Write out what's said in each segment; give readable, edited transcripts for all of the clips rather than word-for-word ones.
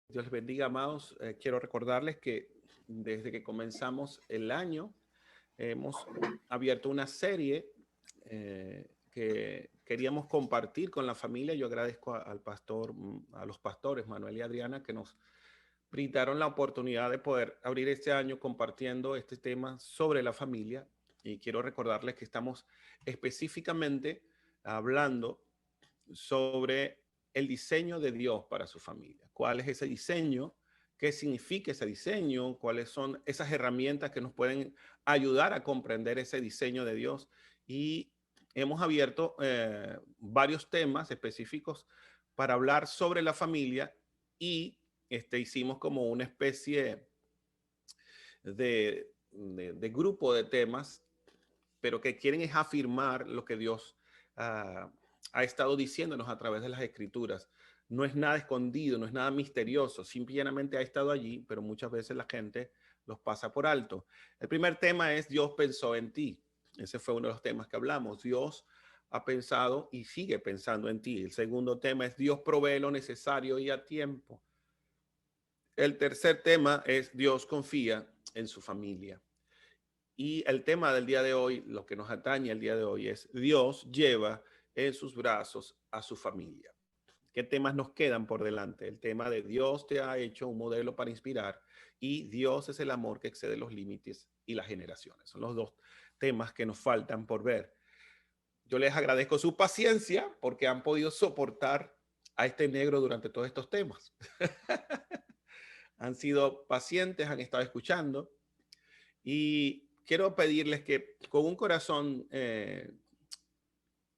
Dios les bendiga, amados. Quiero recordarles que desde que comenzamos el año hemos abierto una serie que queríamos compartir con la familia. Yo agradezco al pastor, a los pastores Manuel y Adriana, que nos brindaron la oportunidad de poder abrir este año compartiendo este tema sobre la familia. Y quiero recordarles que estamos específicamente hablando sobre el diseño de Dios para su familia. ¿Cuál es ese diseño? ¿Qué significa ese diseño? ¿Cuáles son esas herramientas que nos pueden ayudar a comprender ese diseño de Dios? Y hemos abierto varios temas específicos para hablar sobre la familia y hicimos como una especie de grupo de temas, pero que quieren es afirmar lo que Dios uh, ha estado diciéndonos a través de las escrituras. No es nada escondido, no es nada misterioso, simplemente ha estado allí, pero muchas veces la gente los pasa por alto. El primer tema es Dios pensó en ti. Ese fue uno de los temas que hablamos. Dios ha pensado y sigue pensando en ti. El segundo tema es Dios provee lo necesario y a tiempo. El tercer tema es Dios confía en su familia. Y el tema del día de hoy, lo que nos atañe el día de hoy es Dios lleva en sus brazos a su familia. ¿Qué temas nos quedan por delante? El tema de Dios te ha hecho un modelo para inspirar y Dios es el amor que excede los límites y las generaciones. Son los dos temas que nos faltan por ver. Yo les agradezco su paciencia porque han podido soportar a este negro durante todos estos temas. Han sido pacientes, han estado escuchando y quiero pedirles que con un corazón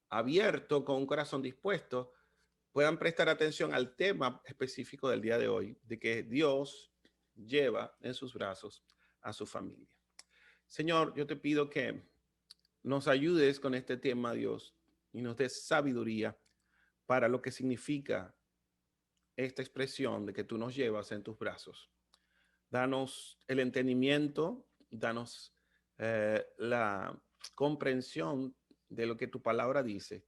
abierto, con un corazón dispuesto, puedan prestar atención al tema específico del día de hoy, de que Dios lleva en sus brazos a su familia. Señor, yo te pido que nos ayudes con este tema, Dios, y nos des sabiduría para lo que significa esta expresión de que tú nos llevas en tus brazos. Danos el entendimiento, danos la comprensión de lo que tu palabra dice,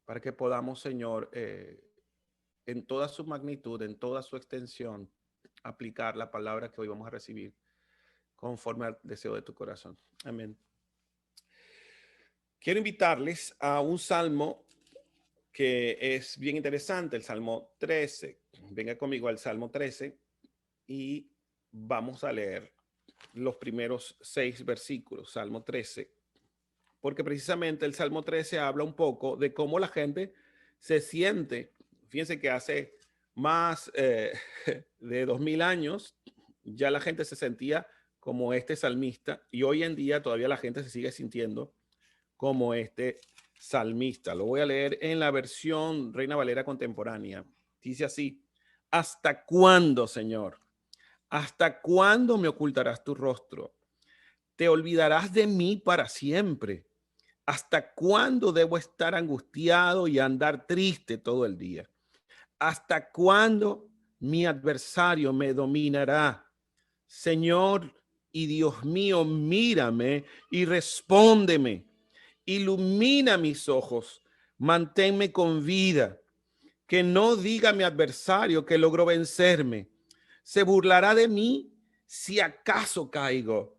para que podamos, Señor, en toda su magnitud, en toda su extensión, aplicar la palabra que hoy vamos a recibir conforme al deseo de tu corazón. Amén. Quiero invitarles a un salmo que es bien interesante, el Salmo 13. Venga conmigo al Salmo 13 y vamos a leer los primeros 6 versículos, Salmo 13, porque precisamente el Salmo 13 habla un poco de cómo la gente se siente. Fíjense que hace más de 2000 años ya la gente se sentía como este salmista y hoy en día todavía la gente se sigue sintiendo como este salmista. Lo voy a leer en la versión Reina Valera contemporánea. Dice así: ¿hasta cuándo, Señor? ¿Hasta cuándo me ocultarás tu rostro? ¿Te olvidarás de mí para siempre? ¿Hasta cuándo debo estar angustiado y andar triste todo el día? ¿Hasta cuándo mi adversario me dominará? Señor y Dios mío, mírame y respóndeme. Ilumina mis ojos, manténme con vida. Que no diga mi adversario que logró vencerme. Se burlará de mí si acaso caigo.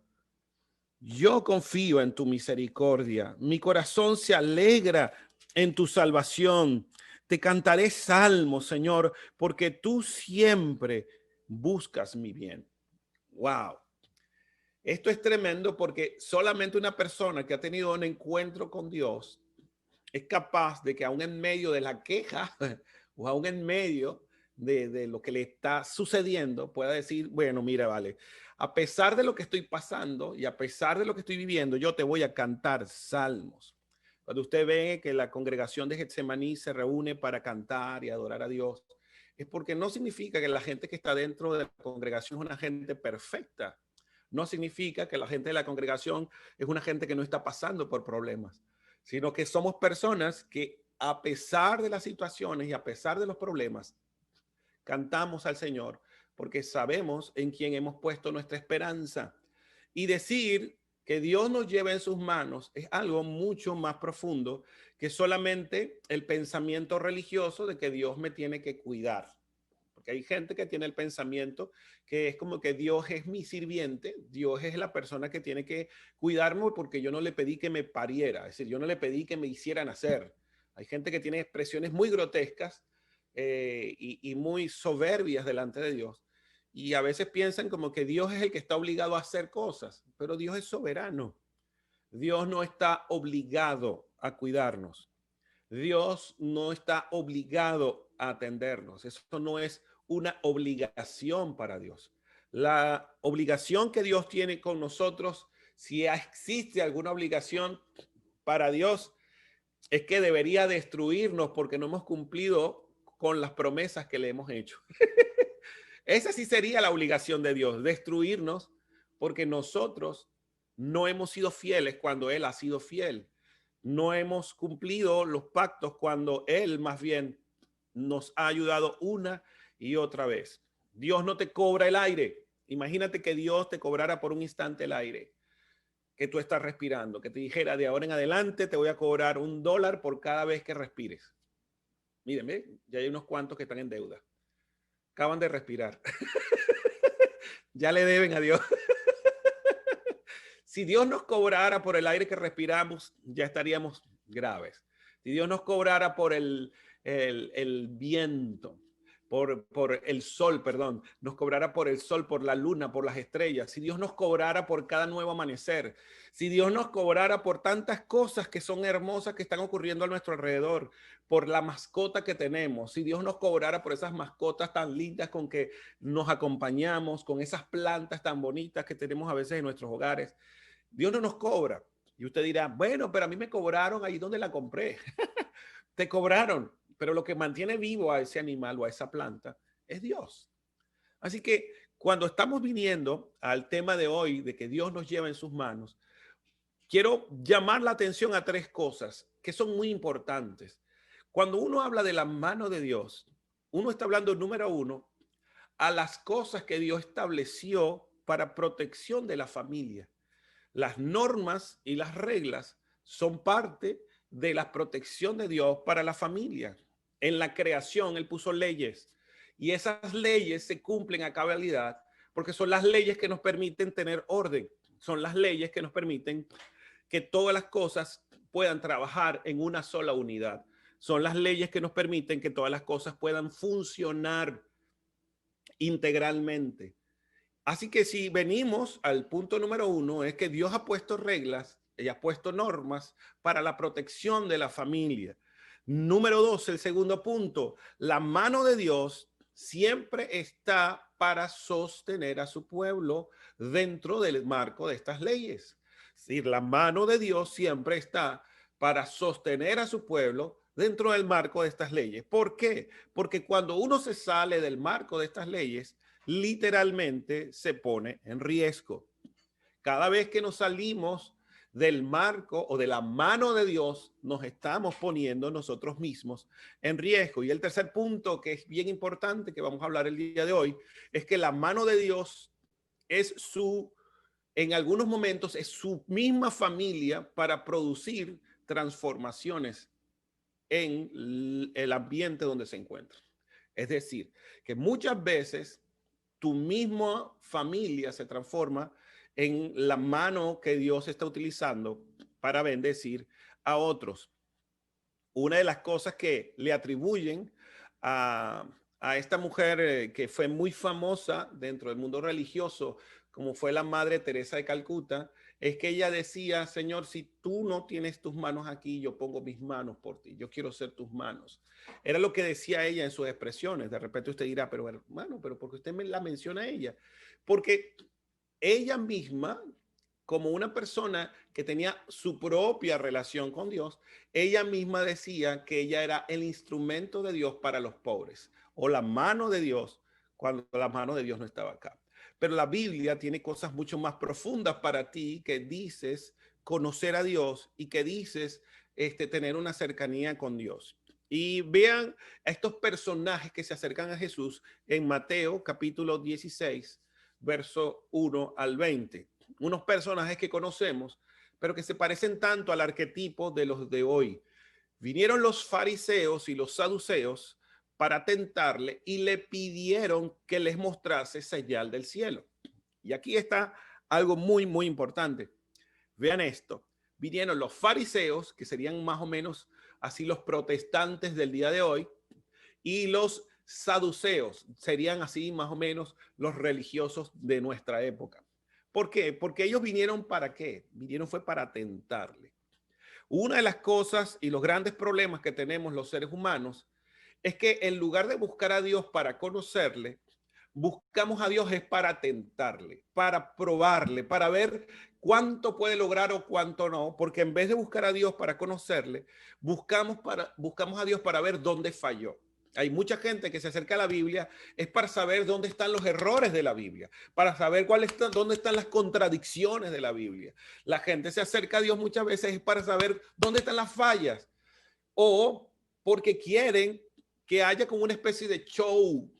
Yo confío en tu misericordia. Mi corazón se alegra en tu salvación. Te cantaré salmos, Señor, porque tú siempre buscas mi bien. Wow. Esto es tremendo porque solamente una persona que ha tenido un encuentro con Dios es capaz de que aún en medio de la queja o aún en medio de lo que le está sucediendo pueda decir, bueno, mira, vale, a pesar de lo que estoy pasando y a pesar de lo que estoy viviendo, yo te voy a cantar salmos. Cuando usted ve que la congregación de Getsemaní se reúne para cantar y adorar a Dios, es porque no significa que la gente que está dentro de la congregación es una gente perfecta. No significa que la gente de la congregación es una gente que no está pasando por problemas, sino que somos personas que a pesar de las situaciones y a pesar de los problemas, cantamos al Señor porque sabemos en quién hemos puesto nuestra esperanza. Y decir que Dios nos lleva en sus manos es algo mucho más profundo que solamente el pensamiento religioso de que Dios me tiene que cuidar. porque hay gente que tiene el pensamiento que es como que Dios es mi sirviente, Dios es la persona que tiene que cuidarme porque yo no le pedí que me pariera, es decir, yo no le pedí que me hiciera nacer. Hay gente que tiene expresiones muy grotescas y muy soberbias delante de Dios. Y a veces piensan como que Dios es el que está obligado a hacer cosas, pero Dios es soberano. Dios no está obligado a cuidarnos. Dios no está obligado a atendernos. Eso no es una obligación para Dios. La obligación que Dios tiene con nosotros, si existe alguna obligación para Dios, es que debería destruirnos porque no hemos cumplido con las promesas que le hemos hecho. Esa sí sería la obligación de Dios, destruirnos porque nosotros no hemos sido fieles cuando Él ha sido fiel. No hemos cumplido los pactos cuando Él más bien nos ha ayudado una y otra vez. Dios no te cobra el aire. Imagínate que Dios te cobrara por un instante el aire que tú estás respirando, que te dijera de ahora en adelante te voy a cobrar $1 por cada vez que respires. Mírenme, ya hay unos cuantos que están en deuda. Acaban de respirar. Ya le deben a Dios. Si Dios nos cobrara por el aire que respiramos, ya estaríamos graves. Si Dios nos cobrara por el viento, por el sol, perdón, nos cobrara por el sol, por la luna, por las estrellas, si Dios nos cobrara por cada nuevo amanecer, si Dios nos cobrara por tantas cosas que son hermosas que están ocurriendo a nuestro alrededor, por la mascota que tenemos, si Dios nos cobrara por esas mascotas tan lindas con que nos acompañamos, con esas plantas tan bonitas que tenemos a veces en nuestros hogares, Dios no nos cobra. Y usted dirá, bueno, pero a mí me cobraron ahí donde la compré. Te cobraron, pero lo que mantiene vivo a ese animal o a esa planta es Dios. Así que cuando estamos viniendo al tema de hoy, de que Dios nos lleva en sus manos, quiero llamar la atención a tres cosas que son muy importantes. Cuando uno habla de la mano de Dios, uno está hablando, número uno, a las cosas que Dios estableció para protección de la familia. Las normas y las reglas son parte de la protección de Dios para la familia. En la creación, Él puso leyes y esas leyes se cumplen a cabalidad porque son las leyes que nos permiten tener orden. Son las leyes que nos permiten que todas las cosas puedan trabajar en una sola unidad. Son las leyes que nos permiten que todas las cosas puedan funcionar integralmente. Así que si venimos al punto número uno, es que Dios ha puesto reglas y ha puesto normas para la protección de la familia. Número dos, el segundo punto, la mano de Dios siempre está para sostener a su pueblo dentro del marco de estas leyes. Es decir, la mano de Dios siempre está para sostener a su pueblo dentro del marco de estas leyes. ¿Por qué? Porque cuando uno se sale del marco de estas leyes, literalmente se pone en riesgo. Cada vez que nos salimos del marco o de la mano de Dios, nos estamos poniendo nosotros mismos en riesgo. Y el tercer punto, que es bien importante, que vamos a hablar el día de hoy, es que la mano de Dios es en algunos momentos, es su misma familia para producir transformaciones en el ambiente donde se encuentra. Es decir, que muchas veces tu misma familia se transforma en la mano que Dios está utilizando para bendecir a otros. Una de las cosas que le atribuyen a esta mujer que fue muy famosa dentro del mundo religioso, como fue la Madre Teresa de Calcuta, es que ella decía, Señor, si tú no tienes tus manos aquí, yo pongo mis manos por ti, yo quiero ser tus manos. Era lo que decía ella en sus expresiones. De repente usted dirá, pero hermano, pero ¿por qué usted me la menciona a ella? Porque ella misma, como una persona que tenía su propia relación con Dios, ella misma decía que ella era el instrumento de Dios para los pobres o la mano de Dios cuando la mano de Dios no estaba acá. Pero la Biblia tiene cosas mucho más profundas para ti que dices conocer a Dios y que dices tener una cercanía con Dios. Y vean a estos personajes que se acercan a Jesús en Mateo capítulo 16, verso 1 al 20. Unos personajes que conocemos, pero que se parecen tanto al arquetipo de los de hoy. Vinieron los fariseos y los saduceos para tentarle y le pidieron que les mostrase señal del cielo. Y aquí está algo muy, muy importante. Vean esto. Vinieron los fariseos, que serían más o menos así los protestantes del día de hoy, y los saduceos, serían así más o menos los religiosos de nuestra época. ¿Por qué? Porque ellos vinieron ¿para qué? Vinieron fue para tentarle. Una de las cosas y los grandes problemas que tenemos los seres humanos es que en lugar de buscar a Dios para conocerle, buscamos a Dios es para tentarle, para probarle, para ver cuánto puede lograr o cuánto no, porque en vez de buscar a Dios para conocerle, buscamos a Dios para ver dónde falló. Hay mucha gente que se acerca a la Biblia es para saber dónde están los errores de la Biblia, para saber dónde están las contradicciones de la Biblia. La gente se acerca a Dios muchas veces es para saber dónde están las fallas o porque quieren que haya como una especie de show.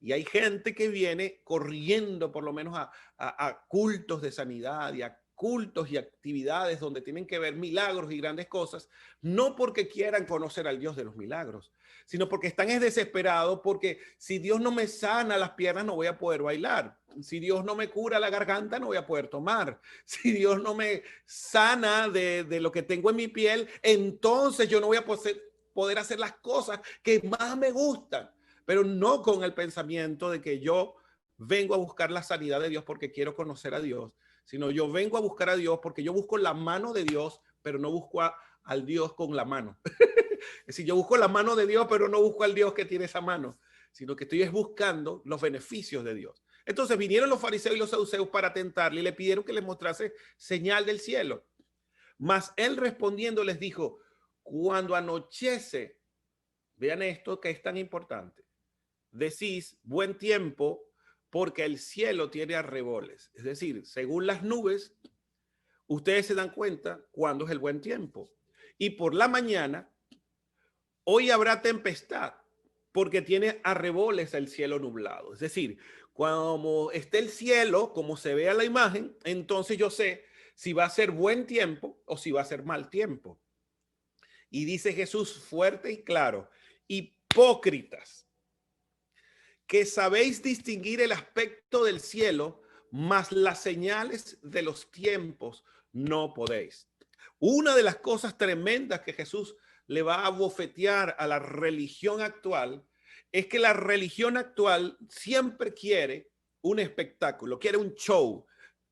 Y hay gente que viene corriendo por lo menos a cultos de sanidad y a cultos y actividades donde tienen que ver milagros y grandes cosas, no porque quieran conocer al Dios de los milagros, sino porque están desesperados porque si Dios no me sana las piernas no voy a poder bailar, si Dios no me cura la garganta no voy a poder tomar, si Dios no me sana de lo que tengo en mi piel, entonces yo no voy a poder hacer las cosas que más me gustan. Pero no con el pensamiento de que yo vengo a buscar la sanidad de Dios porque quiero conocer a Dios, sino yo vengo a buscar a Dios porque yo busco la mano de Dios, pero no busco al Dios con la mano. Es decir, yo busco la mano de Dios, pero no busco al Dios que tiene esa mano, sino que estoy buscando los beneficios de Dios. Entonces vinieron los fariseos y los saduceos para tentarle y le pidieron que les mostrase señal del cielo. Mas él respondiendo les dijo, cuando anochece, vean esto que es tan importante, decís buen tiempo porque el cielo tiene arreboles. Es decir, según las nubes, ustedes se dan cuenta cuándo es el buen tiempo. Y por la mañana, hoy habrá tempestad porque tiene arreboles el cielo nublado. Es decir, como esté el cielo, como se ve a la imagen, entonces yo sé si va a ser buen tiempo o si va a ser mal tiempo. Y dice Jesús fuerte y claro, hipócritas, que sabéis distinguir el aspecto del cielo, mas las señales de los tiempos no podéis. Una de las cosas tremendas que Jesús le va a bofetear a la religión actual es que la religión actual siempre quiere un espectáculo, quiere un show.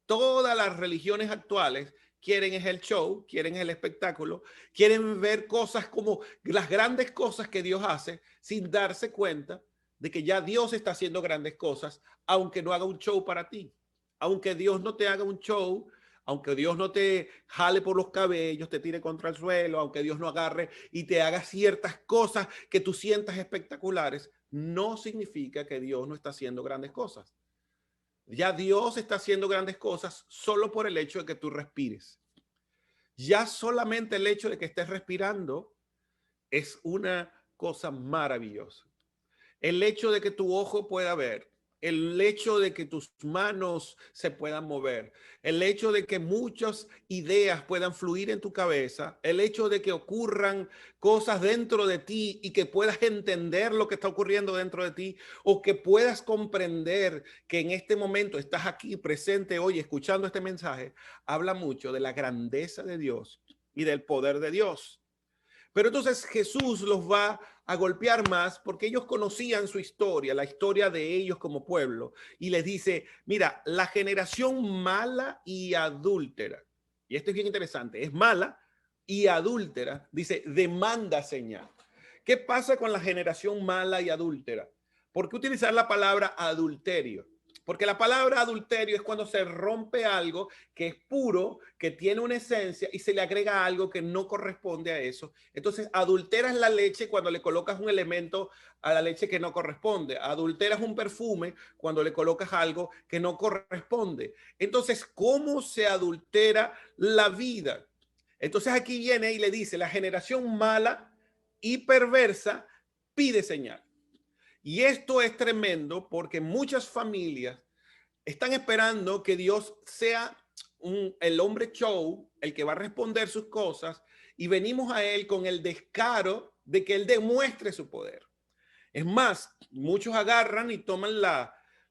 Todas las religiones actuales quieren es el show, quieren el espectáculo, quieren ver cosas como las grandes cosas que Dios hace sin darse cuenta de que ya Dios está haciendo grandes cosas, aunque no haga un show para ti, aunque Dios no te haga un show, aunque Dios no te jale por los cabellos, te tire contra el suelo, aunque Dios no agarre y te haga ciertas cosas que tú sientas espectaculares, no significa que Dios no está haciendo grandes cosas. Ya Dios está haciendo grandes cosas solo por el hecho de que tú respires. Ya solamente el hecho de que estés respirando es una cosa maravillosa. El hecho de que tu ojo pueda ver, el hecho de que tus manos se puedan mover, el hecho de que muchas ideas puedan fluir en tu cabeza, el hecho de que ocurran cosas dentro de ti y que puedas entender lo que está ocurriendo dentro de ti o que puedas comprender que en este momento estás aquí presente hoy escuchando este mensaje, habla mucho de la grandeza de Dios y del poder de Dios. Pero entonces Jesús los va a golpear más porque ellos conocían su historia, la historia de ellos como pueblo, y les dice, mira, la generación mala y adúltera, y esto es bien interesante, es mala y adúltera, dice, demanda señal. ¿Qué pasa con la generación mala y adúltera? ¿Por qué utilizar la palabra adulterio? Porque la palabra adulterio es cuando se rompe algo que es puro, que tiene una esencia y se le agrega algo que no corresponde a eso. Entonces, adulteras la leche cuando le colocas un elemento a la leche que no corresponde. Adulteras un perfume cuando le colocas algo que no corresponde. Entonces, ¿cómo se adultera la vida? Entonces aquí viene y le dice, la generación mala y perversa pide señal. Y esto es tremendo porque muchas familias están esperando que Dios sea el hombre show, el que va a responder sus cosas, y venimos a Él con el descaro de que Él demuestre su poder. Es más, muchos agarran y toman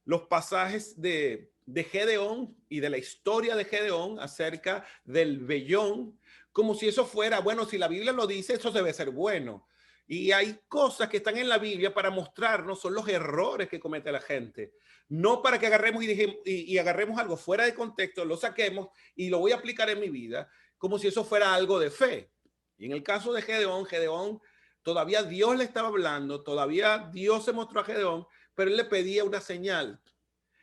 los pasajes de Gedeón y de la historia de Gedeón acerca del vellón, como si eso fuera, bueno, si la Biblia lo dice, eso debe ser bueno. Y hay cosas que están en la Biblia para mostrarnos son los errores que comete la gente. No para que agarremos y agarremos algo fuera de contexto, lo saquemos y lo voy a aplicar en mi vida, como si eso fuera algo de fe. Y en el caso de Gedeón, Gedeón todavía Dios le estaba hablando, todavía Dios se mostró a Gedeón, pero él le pedía una señal.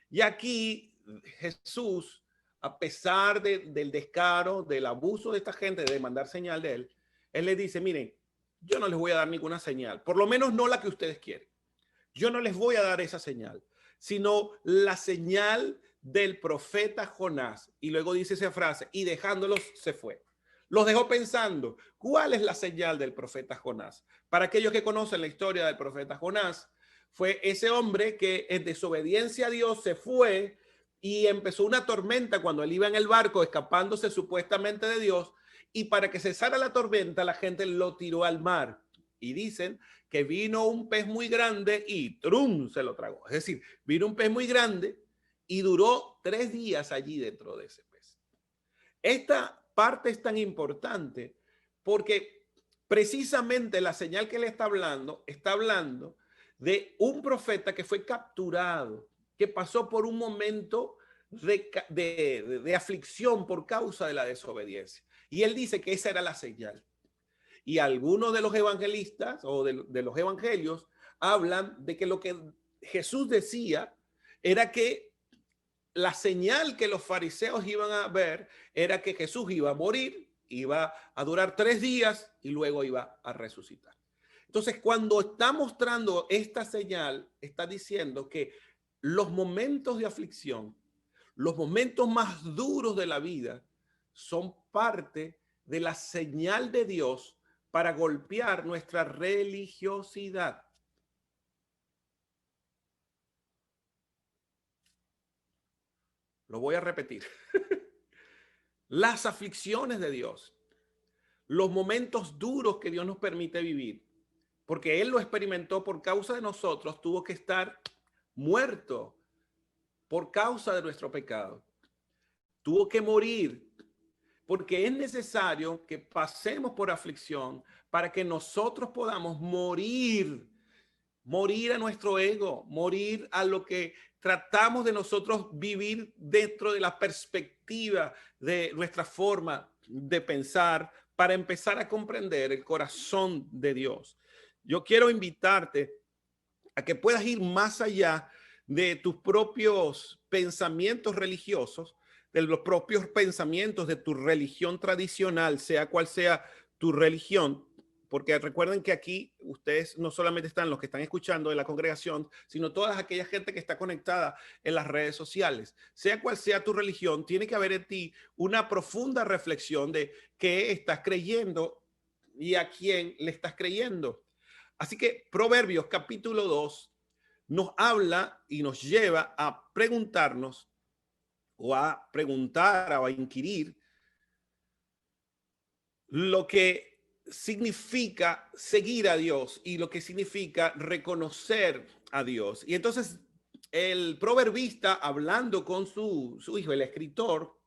Y aquí Jesús, a pesar del descaro, del abuso de esta gente, de demandar señal de él, él le dice, miren, yo no les voy a dar ninguna señal, por lo menos no la que ustedes quieren. Yo no les voy a dar esa señal, sino la señal del profeta Jonás. Y luego dice esa frase, y dejándolos se fue. Los dejó pensando, ¿cuál es la señal del profeta Jonás? Para aquellos que conocen la historia del profeta Jonás, fue ese hombre que en desobediencia a Dios se fue y empezó una tormenta cuando él iba en el barco escapándose supuestamente de Dios, y para que cesara la tormenta la gente lo tiró al mar. Y dicen que vino un pez muy grande y ¡trum! Se lo tragó. Es decir, vino un pez muy grande y duró 3 días allí dentro de ese pez. Esta parte es tan importante porque precisamente la señal que le está hablando de un profeta que fue capturado, que pasó por un momento de aflicción por causa de la desobediencia. Y él dice que esa era la señal. Y algunos de los evangelistas o de los evangelios hablan de que lo que Jesús decía era que la señal que los fariseos iban a ver era que Jesús iba a morir, iba a durar 3 días y luego iba a resucitar. Entonces, cuando está mostrando esta señal, está diciendo que los momentos de aflicción, los momentos más duros de la vida, son parte de la señal de Dios para golpear nuestra religiosidad. Lo voy a repetir. Las aflicciones de Dios, los momentos duros que Dios nos permite vivir, porque Él lo experimentó por causa de nosotros, tuvo que estar muerto por causa de nuestro pecado. Tuvo que morir porque es necesario que pasemos por aflicción para que nosotros podamos morir a nuestro ego, morir a lo que tratamos de nosotros vivir dentro de la perspectiva de nuestra forma de pensar para empezar a comprender el corazón de Dios. Yo quiero invitarte a que puedas ir más allá de tus propios pensamientos religiosos, de los propios pensamientos de tu religión tradicional, sea cual sea tu religión, porque recuerden que aquí ustedes no solamente están los que están escuchando de la congregación, sino toda aquella gente que está conectada en las redes sociales. Sea cual sea tu religión, tiene que haber en ti una profunda reflexión de qué estás creyendo y a quién le estás creyendo. Así que Proverbios capítulo 2 nos habla y nos lleva a preguntarnos o a preguntar o a inquirir lo que significa seguir a Dios y lo que significa reconocer a Dios. Y entonces el proverbista, hablando con su hijo, el escritor,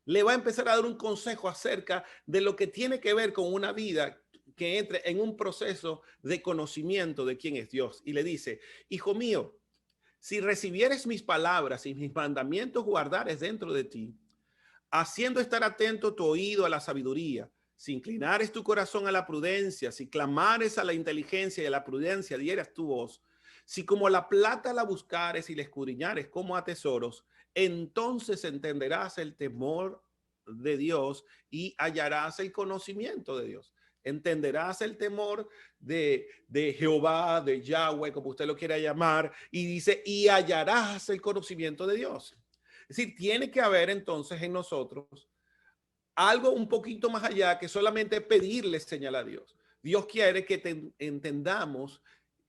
le va a empezar a dar un consejo acerca de lo que tiene que ver con una vida que entre en un proceso de conocimiento de quién es Dios. Y le dice, hijo mío, si recibieres mis palabras y mis mandamientos guardares dentro de ti, haciendo estar atento tu oído a la sabiduría, si inclinares tu corazón a la prudencia, si clamares a la inteligencia y a la prudencia dieras tu voz, si como la plata la buscares y la escudriñares como a tesoros, entonces entenderás el temor de Dios y hallarás el conocimiento de Dios. Entenderás el temor de Jehová, de Yahweh, como usted lo quiera llamar, y dice, y hallarás el conocimiento de Dios. Es decir, tiene que haber entonces en nosotros algo un poquito más allá que solamente pedirle señal a Dios. Dios quiere que entendamos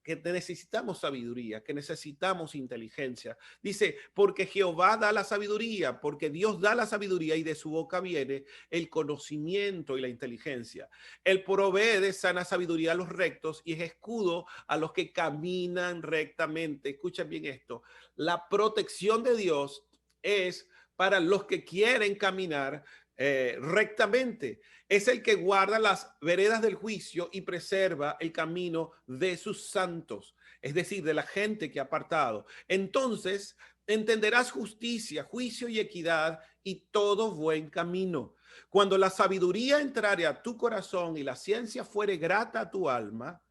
que necesitamos sabiduría, que necesitamos inteligencia. Dice, porque Jehová da la sabiduría, porque Dios da la sabiduría y de su boca viene el conocimiento y la inteligencia. Él provee de sana sabiduría a los rectos y es escudo a los que caminan rectamente. Escuchen bien esto. La protección de Dios es para los que quieren caminar rectamente. Es el que guarda las veredas del juicio y preserva el camino de sus santos, es decir, de la gente que ha apartado. Entonces entenderás justicia, juicio y equidad y todo buen camino. Cuando la sabiduría entrare a tu corazón y la ciencia fuere grata a tu alma,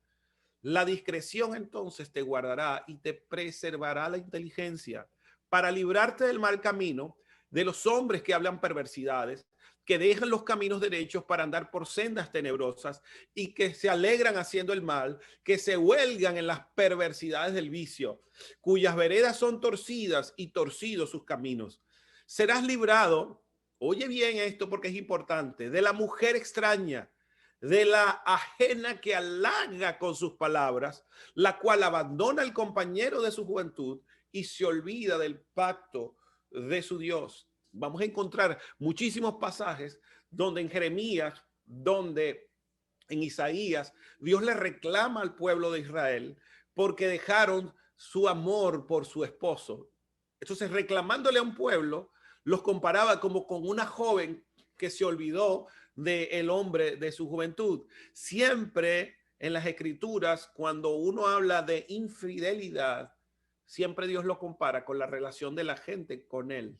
la discreción entonces te guardará y te preservará la inteligencia para librarte del mal camino, de los hombres que hablan perversidades, que dejan los caminos derechos para andar por sendas tenebrosas y que se alegran haciendo el mal, que se huelgan en las perversidades del vicio, cuyas veredas son torcidas y torcidos sus caminos. Serás librado, oye bien esto porque es importante, de la mujer extraña, de la ajena que halaga con sus palabras, la cual abandona al compañero de su juventud y se olvida del pacto de su Dios. Vamos a encontrar muchísimos pasajes donde en Jeremías, donde en Isaías, Dios le reclama al pueblo de Israel porque dejaron su amor por su esposo. Entonces, reclamándole a un pueblo, los comparaba como con una joven que se olvidó del hombre de su juventud. Siempre en las escrituras, cuando uno habla de infidelidad, siempre Dios lo compara con la relación de la gente con él.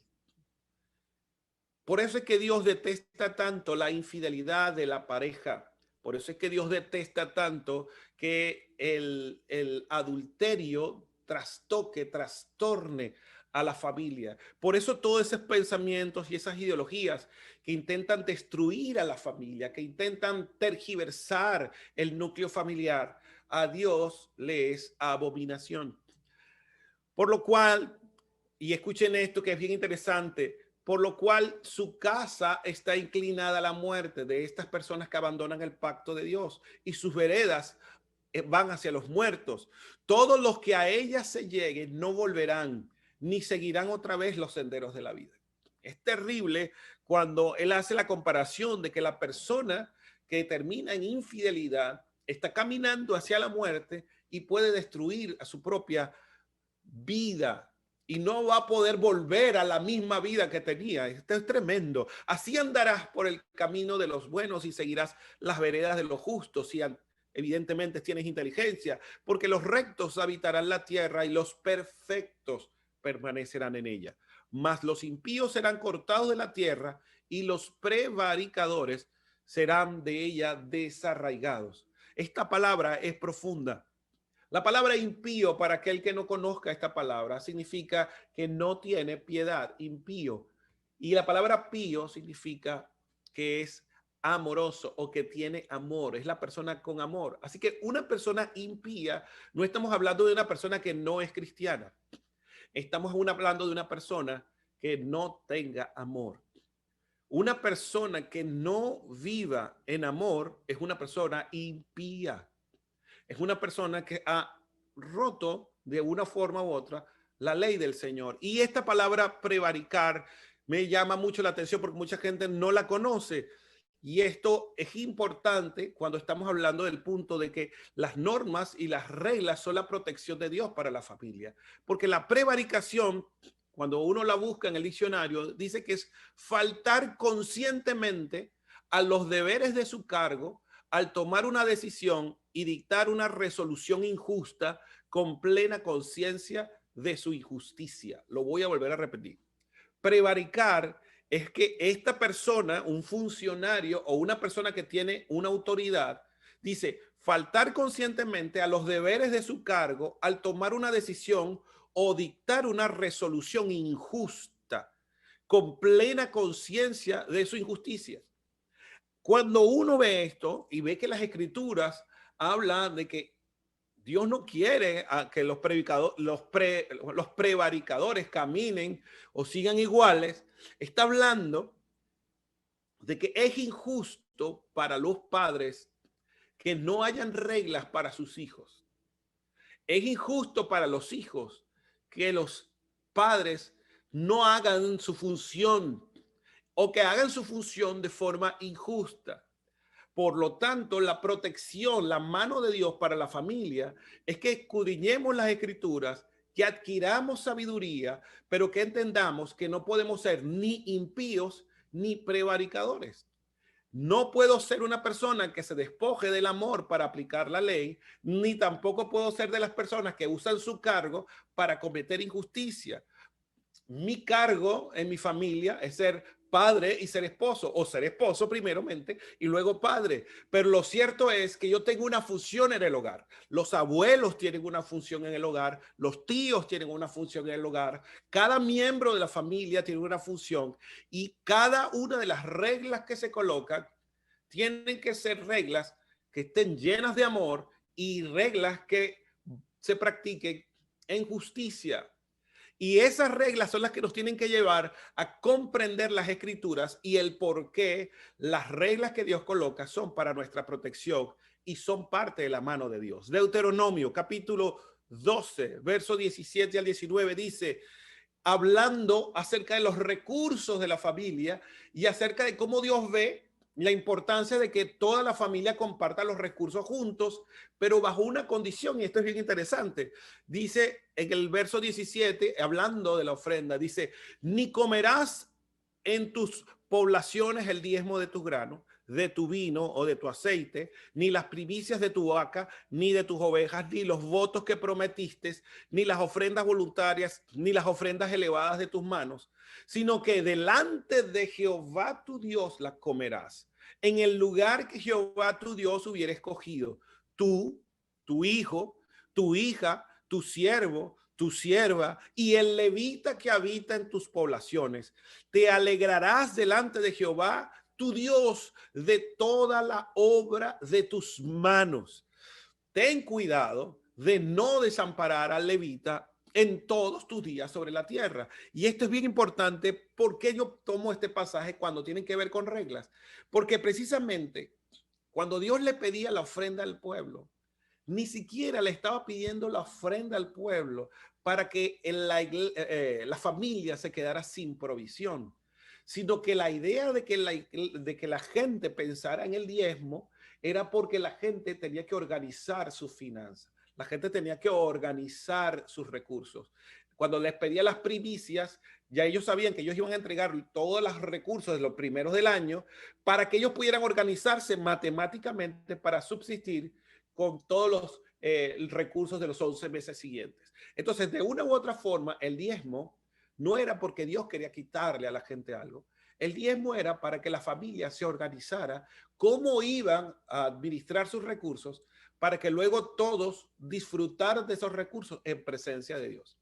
Por eso es que Dios detesta tanto la infidelidad de la pareja. Por eso es que Dios detesta tanto que el adulterio trastoque, trastorne a la familia. Por eso todos esos pensamientos y esas ideologías que intentan destruir a la familia, que intentan tergiversar el núcleo familiar, a Dios le es abominación. Por lo cual, y escuchen esto que es bien interesante, por lo cual su casa está inclinada a la muerte de estas personas que abandonan el pacto de Dios y sus veredas van hacia los muertos. Todos los que a ella se lleguen no volverán ni seguirán otra vez los senderos de la vida. Es terrible cuando él hace la comparación de que la persona que termina en infidelidad está caminando hacia la muerte y puede destruir a su propia vida y no va a poder volver a la misma vida que tenía. Esto es tremendo. Así andarás por el camino de los buenos y seguirás las veredas de los justos. Y evidentemente tienes inteligencia, porque los rectos habitarán la tierra y los perfectos permanecerán en ella. Mas los impíos serán cortados de la tierra y los prevaricadores serán de ella desarraigados. Esta palabra es profunda. La palabra impío, para aquel que no conozca esta palabra, significa que no tiene piedad, impío. Y la palabra pío significa que es amoroso o que tiene amor, es la persona con amor. Así que una persona impía, no estamos hablando de una persona que no es cristiana, estamos hablando de una persona que no tenga amor. Una persona que no viva en amor es una persona impía. Es una persona que ha roto de una forma u otra la ley del Señor. Y esta palabra prevaricar me llama mucho la atención porque mucha gente no la conoce. Y esto es importante cuando estamos hablando del punto de que las normas y las reglas son la protección de Dios para la familia. Porque la prevaricación, cuando uno la busca en el diccionario, dice que es faltar conscientemente a los deberes de su cargo al tomar una decisión y dictar una resolución injusta con plena conciencia de su injusticia. Lo voy a volver a repetir. Prevaricar es que esta persona, un funcionario o una persona que tiene una autoridad, dice faltar conscientemente a los deberes de su cargo al tomar una decisión o dictar una resolución injusta con plena conciencia de su injusticia. Cuando uno ve esto y ve que las escrituras hablan de que Dios no quiere a que los prevaricadores caminen o sigan iguales, está hablando de que es injusto para los padres que no hayan reglas para sus hijos. Es injusto para los hijos que los padres no hagan su función o que hagan su función de forma injusta. Por lo tanto, la protección, la mano de Dios para la familia es que escudriñemos las escrituras, que adquiramos sabiduría, pero que entendamos que no podemos ser ni impíos ni prevaricadores. No puedo ser una persona que se despoje del amor para aplicar la ley, ni tampoco puedo ser de las personas que usan su cargo para cometer injusticia. Mi cargo en mi familia es ser padre y ser esposo, o ser esposo primeramente y luego padre. Pero lo cierto es que yo tengo una función en el hogar. Los abuelos tienen una función en el hogar, los tíos tienen una función en el hogar, cada miembro de la familia tiene una función y cada una de las reglas que se colocan tienen que ser reglas que estén llenas de amor y reglas que se practiquen en justicia. Y esas reglas son las que nos tienen que llevar a comprender las escrituras y el por qué las reglas que Dios coloca son para nuestra protección y son parte de la mano de Dios. Deuteronomio capítulo 12, verso 17 al 19 dice, hablando acerca de los recursos de la familia y acerca de cómo Dios ve la importancia de que toda la familia comparta los recursos juntos, pero bajo una condición, y esto es bien interesante. Dice en el verso 17, hablando de la ofrenda, dice, ni comerás en tus poblaciones el diezmo de tu grano, de tu vino o de tu aceite, ni las primicias de tu vaca, ni de tus ovejas, ni los votos que prometiste, ni las ofrendas voluntarias, ni las ofrendas elevadas de tus manos, sino que delante de Jehová tu Dios las comerás, en el lugar que Jehová tu Dios hubiera escogido, tú, tu hijo, tu hija, tu siervo, tu sierva y el levita que habita en tus poblaciones. Te alegrarás delante de Jehová tu Dios de toda la obra de tus manos. Ten cuidado de no desamparar al levita en todos tus días sobre la tierra. Y esto es bien importante. ¿Por qué yo tomo este pasaje cuando tienen que ver con reglas? Porque precisamente cuando Dios le pedía la ofrenda al pueblo, ni siquiera le estaba pidiendo la ofrenda al pueblo para que la familia se quedara sin provisión, sino que la idea de que la gente pensara en el diezmo era porque la gente tenía que organizar sus finanzas, la gente tenía que organizar sus recursos. Cuando les pedía las primicias, ya ellos sabían que ellos iban a entregar todos los recursos de los primeros del año para que ellos pudieran organizarse matemáticamente para subsistir con todos los recursos de los 11 meses siguientes. Entonces, de una u otra forma, el diezmo no era porque Dios quería quitarle a la gente algo. El diezmo era para que la familia se organizara cómo iban a administrar sus recursos para que luego todos disfrutaran de esos recursos en presencia de Dios.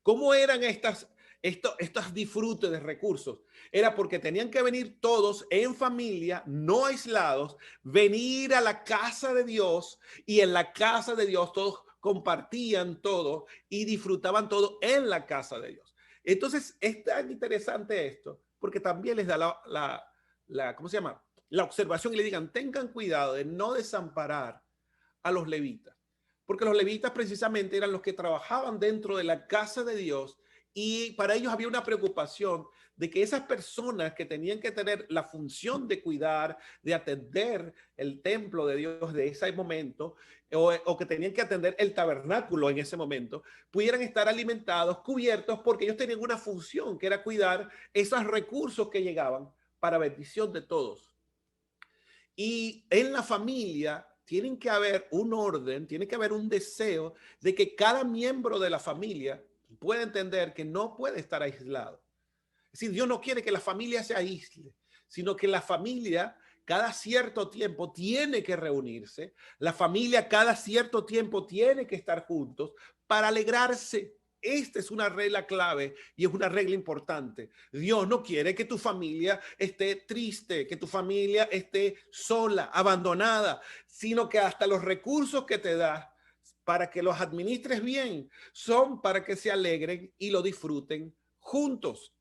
¿Cómo eran estos disfrutes de recursos? Era porque tenían que venir todos en familia, no aislados, venir a la casa de Dios y en la casa de Dios todos compartían todo y disfrutaban todo en la casa de Dios. Entonces es tan interesante esto porque también les da ¿cómo se llama? La observación y le digan, tengan cuidado de no desamparar a los levitas, porque los levitas precisamente eran los que trabajaban dentro de la casa de Dios y para ellos había una preocupación de que esas personas que tenían que tener la función de cuidar, de atender el templo de Dios de ese momento, o que tenían que atender el tabernáculo en ese momento, pudieran estar alimentados, cubiertos, porque ellos tenían una función que era cuidar esos recursos que llegaban para bendición de todos. Y en la familia tienen que haber un orden, tiene que haber un deseo de que cada miembro de la familia pueda entender que no puede estar aislado. Es decir, Dios no quiere que la familia se aísle, sino que la familia cada cierto tiempo tiene que reunirse, la familia cada cierto tiempo tiene que estar juntos para alegrarse. Esta es una regla clave y es una regla importante. Dios no quiere que tu familia esté triste, que tu familia esté sola, abandonada, sino que hasta los recursos que te da para que los administres bien son para que se alegren y lo disfruten juntos.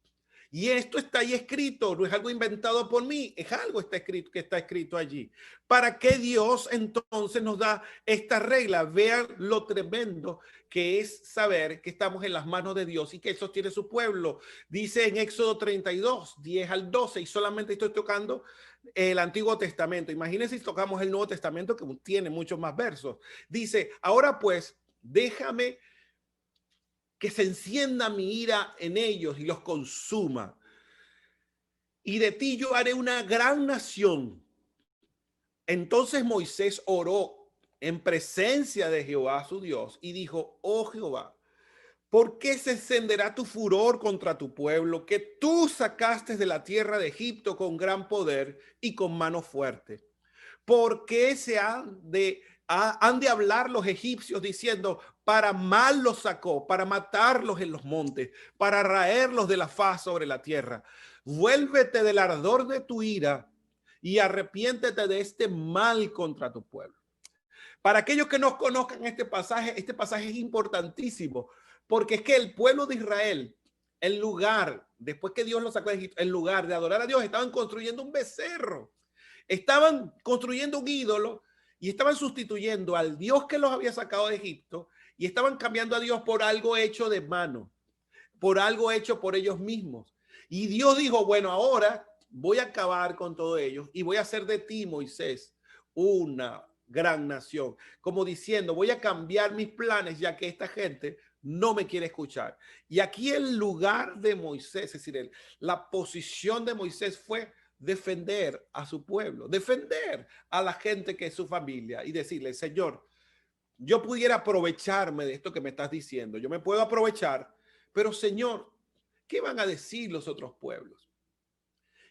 Y esto está ahí escrito, no es algo inventado por mí, es algo que está escrito allí. ¿Para qué Dios entonces nos da esta regla? Vean lo tremendo que es saber que estamos en las manos de Dios y que Él sostiene su pueblo. Dice en Éxodo 32, 10 al 12, y solamente estoy tocando el Antiguo Testamento. Imagínense si tocamos el Nuevo Testamento, que tiene muchos más versos. Dice, ahora pues, déjame que se encienda mi ira en ellos y los consuma. Y de ti yo haré una gran nación. Entonces Moisés oró en presencia de Jehová su Dios y dijo, oh Jehová, ¿por qué se encenderá tu furor contra tu pueblo que tú sacaste de la tierra de Egipto con gran poder y con mano fuerte? ¿Por qué han de hablar los egipcios diciendo, para mal los sacó, para matarlos en los montes, para raerlos de la faz sobre la tierra? Vuélvete del ardor de tu ira y arrepiéntete de este mal contra tu pueblo. Para aquellos que no conozcan este pasaje es importantísimo, porque es que el pueblo de Israel, en lugar, después que Dios los sacó de Egipto, en lugar de adorar a Dios, estaban construyendo un becerro. Estaban construyendo un ídolo y estaban sustituyendo al Dios que los había sacado de Egipto y estaban cambiando a Dios por algo hecho de mano, por algo hecho por ellos mismos. Y Dios dijo, bueno, ahora voy a acabar con todo ello y voy a hacer de ti, Moisés, una gran nación. Como diciendo, voy a cambiar mis planes ya que esta gente no me quiere escuchar. Y aquí el lugar de Moisés, es decir, la posición de Moisés fue defender a su pueblo, defender a la gente que es su familia y decirle, Señor, yo pudiera aprovecharme de esto que me estás diciendo, yo me puedo aprovechar, pero Señor, ¿qué van a decir los otros pueblos?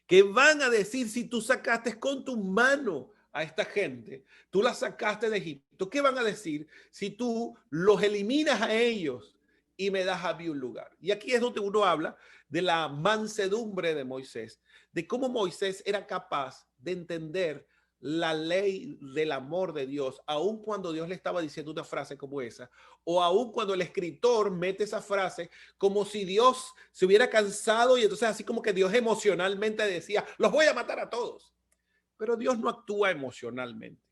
¿Qué van a decir si tú sacaste con tu mano a esta gente? Tú la sacaste de Egipto. ¿Qué van a decir si tú los eliminas a ellos y me das a mí un lugar? Y aquí es donde uno habla de la mansedumbre de Moisés, de cómo Moisés era capaz de entender la ley del amor de Dios, aun cuando Dios le estaba diciendo una frase como esa, o aun cuando el escritor mete esa frase como si Dios se hubiera cansado y entonces así como que Dios emocionalmente decía, los voy a matar a todos. Pero Dios no actúa emocionalmente.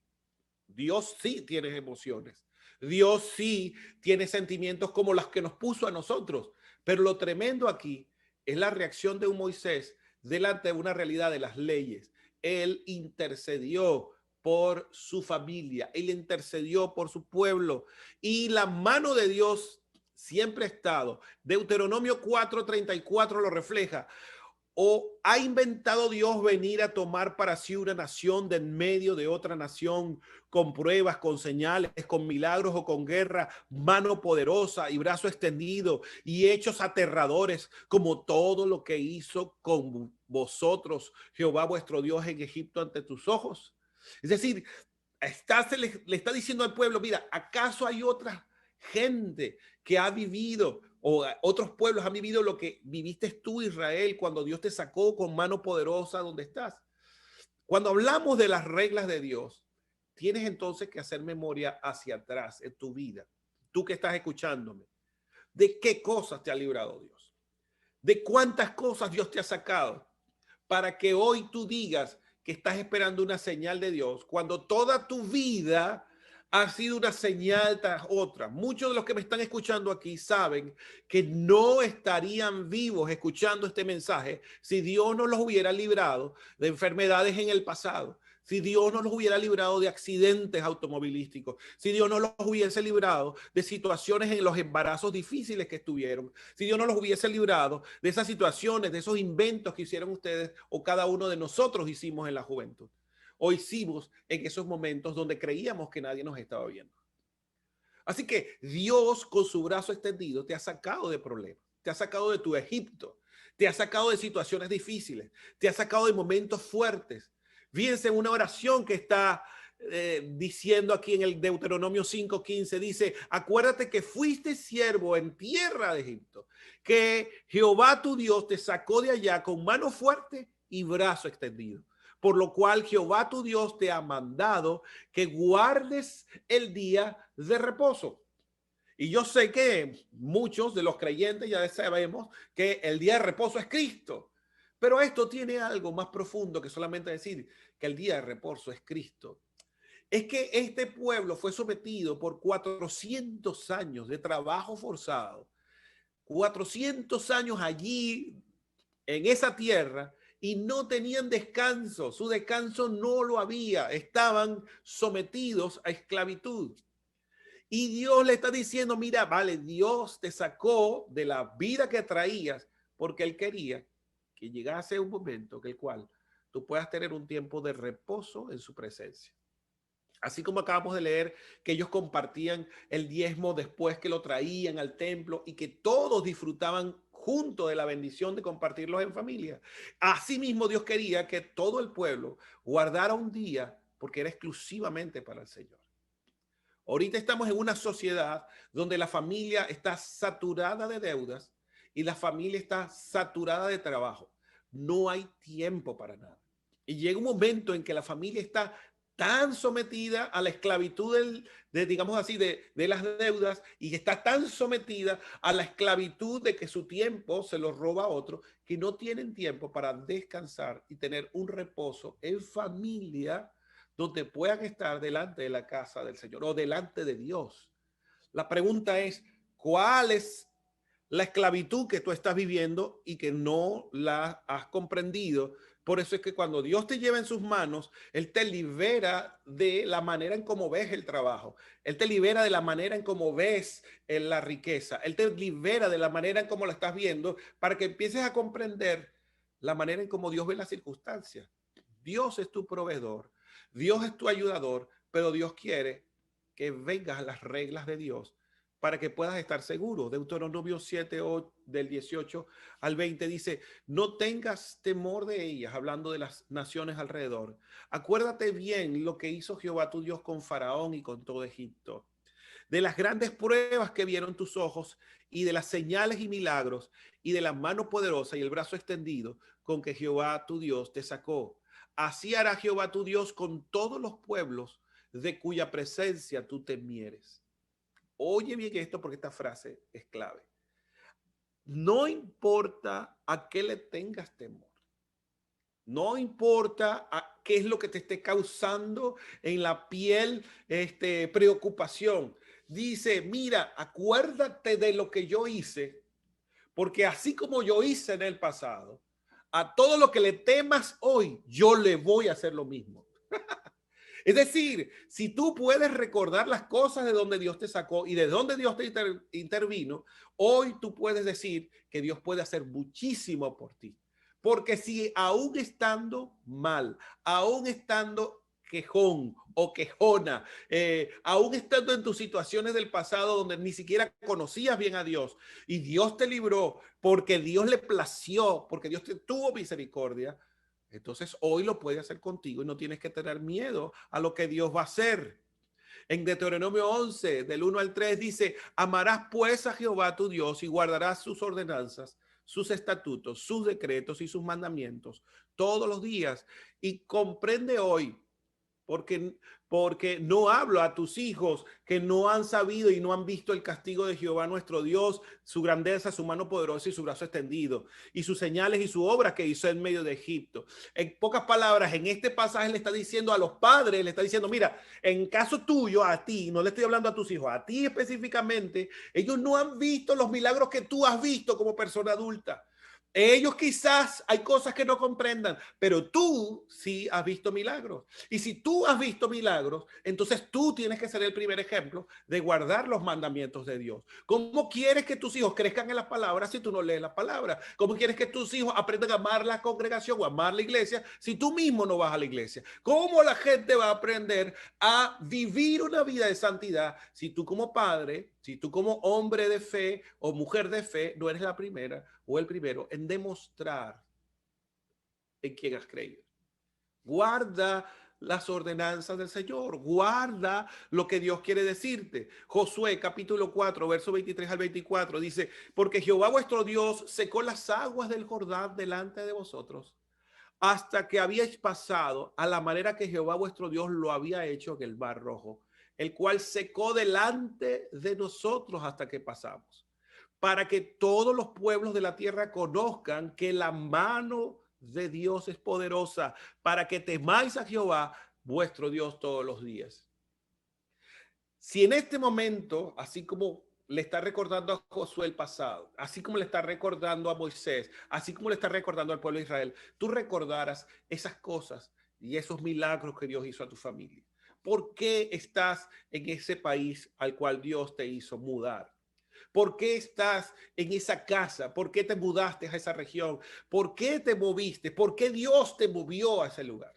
Dios sí tiene emociones. Dios sí tiene sentimientos como los que nos puso a nosotros. Pero lo tremendo aquí es la reacción de un Moisés delante de una realidad de las leyes. Él intercedió por su familia, él intercedió por su pueblo y la mano de Dios siempre ha estado. Deuteronomio 4:34 lo refleja. ¿O ha inventado Dios venir a tomar para sí una nación de en medio de otra nación con pruebas, con señales, con milagros o con guerra, mano poderosa y brazo extendido y hechos aterradores como todo lo que hizo con vosotros, Jehová vuestro Dios en Egipto ante tus ojos? Es decir, le está diciendo al pueblo, mira, ¿acaso hay otra gente que ha vivido o otros pueblos han vivido lo que viviste tú, Israel, cuando Dios te sacó con mano poderosa donde estás? Cuando hablamos de las reglas de Dios, tienes entonces que hacer memoria hacia atrás en tu vida. Tú que estás escuchándome, ¿de qué cosas te ha librado Dios? ¿De cuántas cosas Dios te ha sacado? Para que hoy tú digas que estás esperando una señal de Dios, cuando toda tu vida ha sido una señal tras otra. Muchos de los que me están escuchando aquí saben que no estarían vivos escuchando este mensaje si Dios no los hubiera librado de enfermedades en el pasado, si Dios no los hubiera librado de accidentes automovilísticos, si Dios no los hubiese librado de situaciones en los embarazos difíciles que estuvieron, si Dios no los hubiese librado de esas situaciones, de esos inventos que hicieron ustedes o cada uno de nosotros hicimos en la juventud o hicimos en esos momentos donde creíamos que nadie nos estaba viendo. Así que Dios con su brazo extendido te ha sacado de problemas, te ha sacado de tu Egipto, te ha sacado de situaciones difíciles, te ha sacado de momentos fuertes. Fíjense en una oración que está diciendo aquí en el Deuteronomio 5:15, dice, acuérdate que fuiste siervo en tierra de Egipto, que Jehová tu Dios te sacó de allá con mano fuerte y brazo extendido. Por lo cual Jehová tu Dios te ha mandado que guardes el día de reposo. Y yo sé que muchos de los creyentes ya sabemos que el día de reposo es Cristo. Pero esto tiene algo más profundo que solamente decir que el día de reposo es Cristo. Es que este pueblo fue sometido por 400 años de trabajo forzado, 400 años allí en esa tierra y no tenían descanso. Su descanso no lo había. Estaban sometidos a esclavitud. Y Dios le está diciendo, mira, vale, Dios te sacó de la vida que traías porque Él quería que llegase un momento que el cual tú puedas tener un tiempo de reposo en su presencia. Así como acabamos de leer que ellos compartían el diezmo después que lo traían al templo y que todos disfrutaban junto de la bendición de compartirlos en familia. Asimismo, Dios quería que todo el pueblo guardara un día porque era exclusivamente para el Señor. Ahorita estamos en una sociedad donde la familia está saturada de deudas y la familia está saturada de trabajo. No hay tiempo para nada. Y llega un momento en que la familia está tan sometida a la esclavitud digamos así, de las deudas y está tan sometida a la esclavitud de que su tiempo se lo roba a otro, que no tienen tiempo para descansar y tener un reposo en familia donde puedan estar delante de la casa del Señor o delante de Dios. La pregunta es, ¿cuál es la esclavitud que tú estás viviendo y que no la has comprendido? Por eso es que cuando Dios te lleva en sus manos, Él te libera de la manera en cómo ves el trabajo. Él te libera de la manera en cómo ves la riqueza. Él te libera de la manera en cómo la estás viendo para que empieces a comprender la manera en cómo Dios ve las circunstancias. Dios es tu proveedor, Dios es tu ayudador, pero Dios quiere que vengas a las reglas de Dios para que puedas estar seguro. Deuteronomio 7, del 18 al 20 dice, no tengas temor de ellas, hablando de las naciones alrededor. Acuérdate bien lo que hizo Jehová tu Dios con Faraón y con todo Egipto, de las grandes pruebas que vieron tus ojos y de las señales y milagros y de la mano poderosa y el brazo extendido con que Jehová tu Dios te sacó. Así hará Jehová tu Dios con todos los pueblos de cuya presencia tú temieres. Oye bien esto porque esta frase es clave. No importa a qué le tengas temor. No importa qué es lo que te esté causando en la piel preocupación. Dice, mira, acuérdate de lo que yo hice, porque así como yo hice en el pasado, a todo lo que le temas hoy, yo le voy a hacer lo mismo. Es decir, si tú puedes recordar las cosas de donde Dios te sacó y de donde Dios te intervino, hoy tú puedes decir que Dios puede hacer muchísimo por ti. Porque si aún estando mal, aún estando quejón o quejona, aún estando en tus situaciones del pasado donde ni siquiera conocías bien a Dios y Dios te libró porque Dios le plació, porque Dios te tuvo misericordia, entonces hoy lo puede hacer contigo y no tienes que tener miedo a lo que Dios va a hacer. En Deuteronomio 11, del 1 al 3 dice, amarás pues a Jehová tu Dios y guardarás sus ordenanzas, sus estatutos, sus decretos y sus mandamientos todos los días. Y comprende hoy porque, porque no hablo a tus hijos que no han sabido y no han visto el castigo de Jehová nuestro Dios, su grandeza, su mano poderosa y su brazo extendido, y sus señales y su obra que hizo en medio de Egipto. En pocas palabras, en este pasaje le está diciendo a los padres, le está diciendo, mira, en caso tuyo, a ti, no le estoy hablando a tus hijos, a ti específicamente, ellos no han visto los milagros que tú has visto como persona adulta. Ellos quizás hay cosas que no comprendan, pero tú sí has visto milagros. Y si tú has visto milagros, entonces tú tienes que ser el primer ejemplo de guardar los mandamientos de Dios. ¿Cómo quieres que tus hijos crezcan en las palabras si tú no lees las palabras? ¿Cómo quieres que tus hijos aprendan a amar la congregación o amar la iglesia si tú mismo no vas a la iglesia? ¿Cómo la gente va a aprender a vivir una vida de santidad si tú como padre, si tú como hombre de fe o mujer de fe no eres la primera o el primero en demostrar en quién has creído? Guarda las ordenanzas del Señor, guarda lo que Dios quiere decirte. Josué capítulo 4, verso 23 al 24 dice, porque Jehová vuestro Dios secó las aguas del Jordán delante de vosotros hasta que habíais pasado a la manera que Jehová vuestro Dios lo había hecho en el mar rojo, el cual secó delante de nosotros hasta que pasamos, para que todos los pueblos de la tierra conozcan que la mano de Dios es poderosa, para que temáis a Jehová, vuestro Dios, todos los días. Si en este momento, así como le está recordando a Josué el pasado, así como le está recordando a Moisés, así como le está recordando al pueblo de Israel, tú recordaras esas cosas y esos milagros que Dios hizo a tu familia. ¿Por qué estás en ese país al cual Dios te hizo mudar? ¿Por qué estás en esa casa? ¿Por qué te mudaste a esa región? ¿Por qué te moviste? ¿Por qué Dios te movió a ese lugar?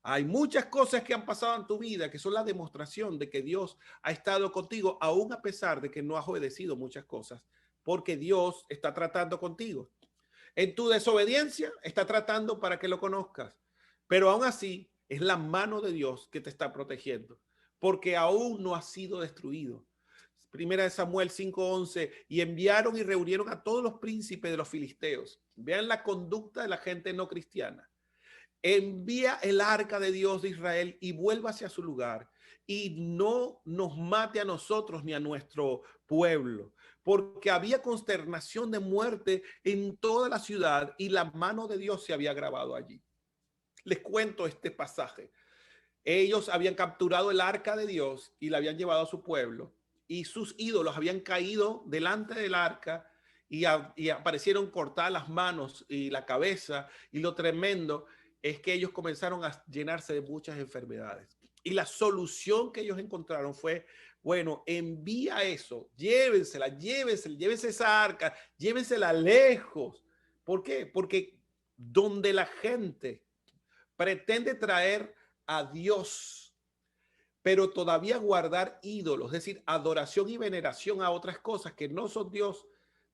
Hay muchas cosas que han pasado en tu vida que son la demostración de que Dios ha estado contigo, aún a pesar de que no has obedecido muchas cosas, porque Dios está tratando contigo. En tu desobediencia está tratando para que lo conozcas, pero aún así es la mano de Dios que te está protegiendo, porque aún no ha sido destruido. Primera de Samuel 5:11, y enviaron y reunieron a todos los príncipes de los filisteos. Vean la conducta de la gente no cristiana. Envía el arca de Dios de Israel y vuelva hacia su lugar y no nos mate a nosotros ni a nuestro pueblo, porque había consternación de muerte en toda la ciudad y la mano de Dios se había grabado allí. Les cuento este pasaje. Ellos habían capturado el arca de Dios y la habían llevado a su pueblo y sus ídolos habían caído delante del arca y aparecieron cortadas las manos y la cabeza, y lo tremendo es que ellos comenzaron a llenarse de muchas enfermedades. Y la solución que ellos encontraron fue, bueno, envía eso, llévensela, llévense esa arca, llévensela lejos. ¿Por qué? Porque donde la gente pretende traer a Dios, pero todavía guardar ídolos, es decir, adoración y veneración a otras cosas que no son Dios,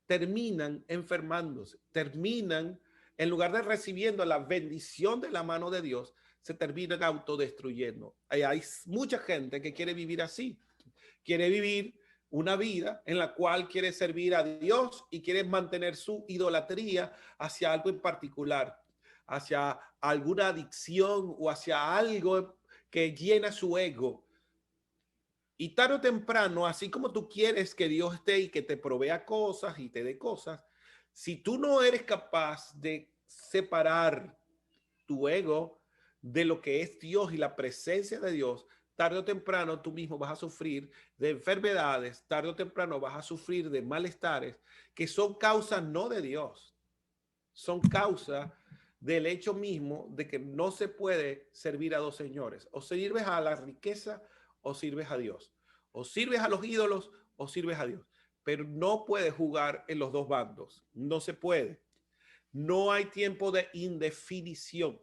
terminan enfermándose, terminan, en lugar de recibiendo la bendición de la mano de Dios, se terminan autodestruyendo. Hay mucha gente que quiere vivir así, quiere vivir una vida en la cual quiere servir a Dios y quiere mantener su idolatría hacia algo en particular, hacia alguna adicción o hacia algo que llena su ego. Y tarde o temprano, así como tú quieres que Dios esté y que te provea cosas y te dé cosas, si tú no eres capaz de separar tu ego de lo que es Dios y la presencia de Dios, tarde o temprano tú mismo vas a sufrir de enfermedades, tarde o temprano vas a sufrir de malestares que son causa no de Dios, son causa del hecho mismo de que no se puede servir a dos señores. O sirves a la riqueza o sirves a Dios. O sirves a los ídolos o sirves a Dios. Pero no puedes jugar en los dos bandos. No se puede. No hay tiempo de indefinición.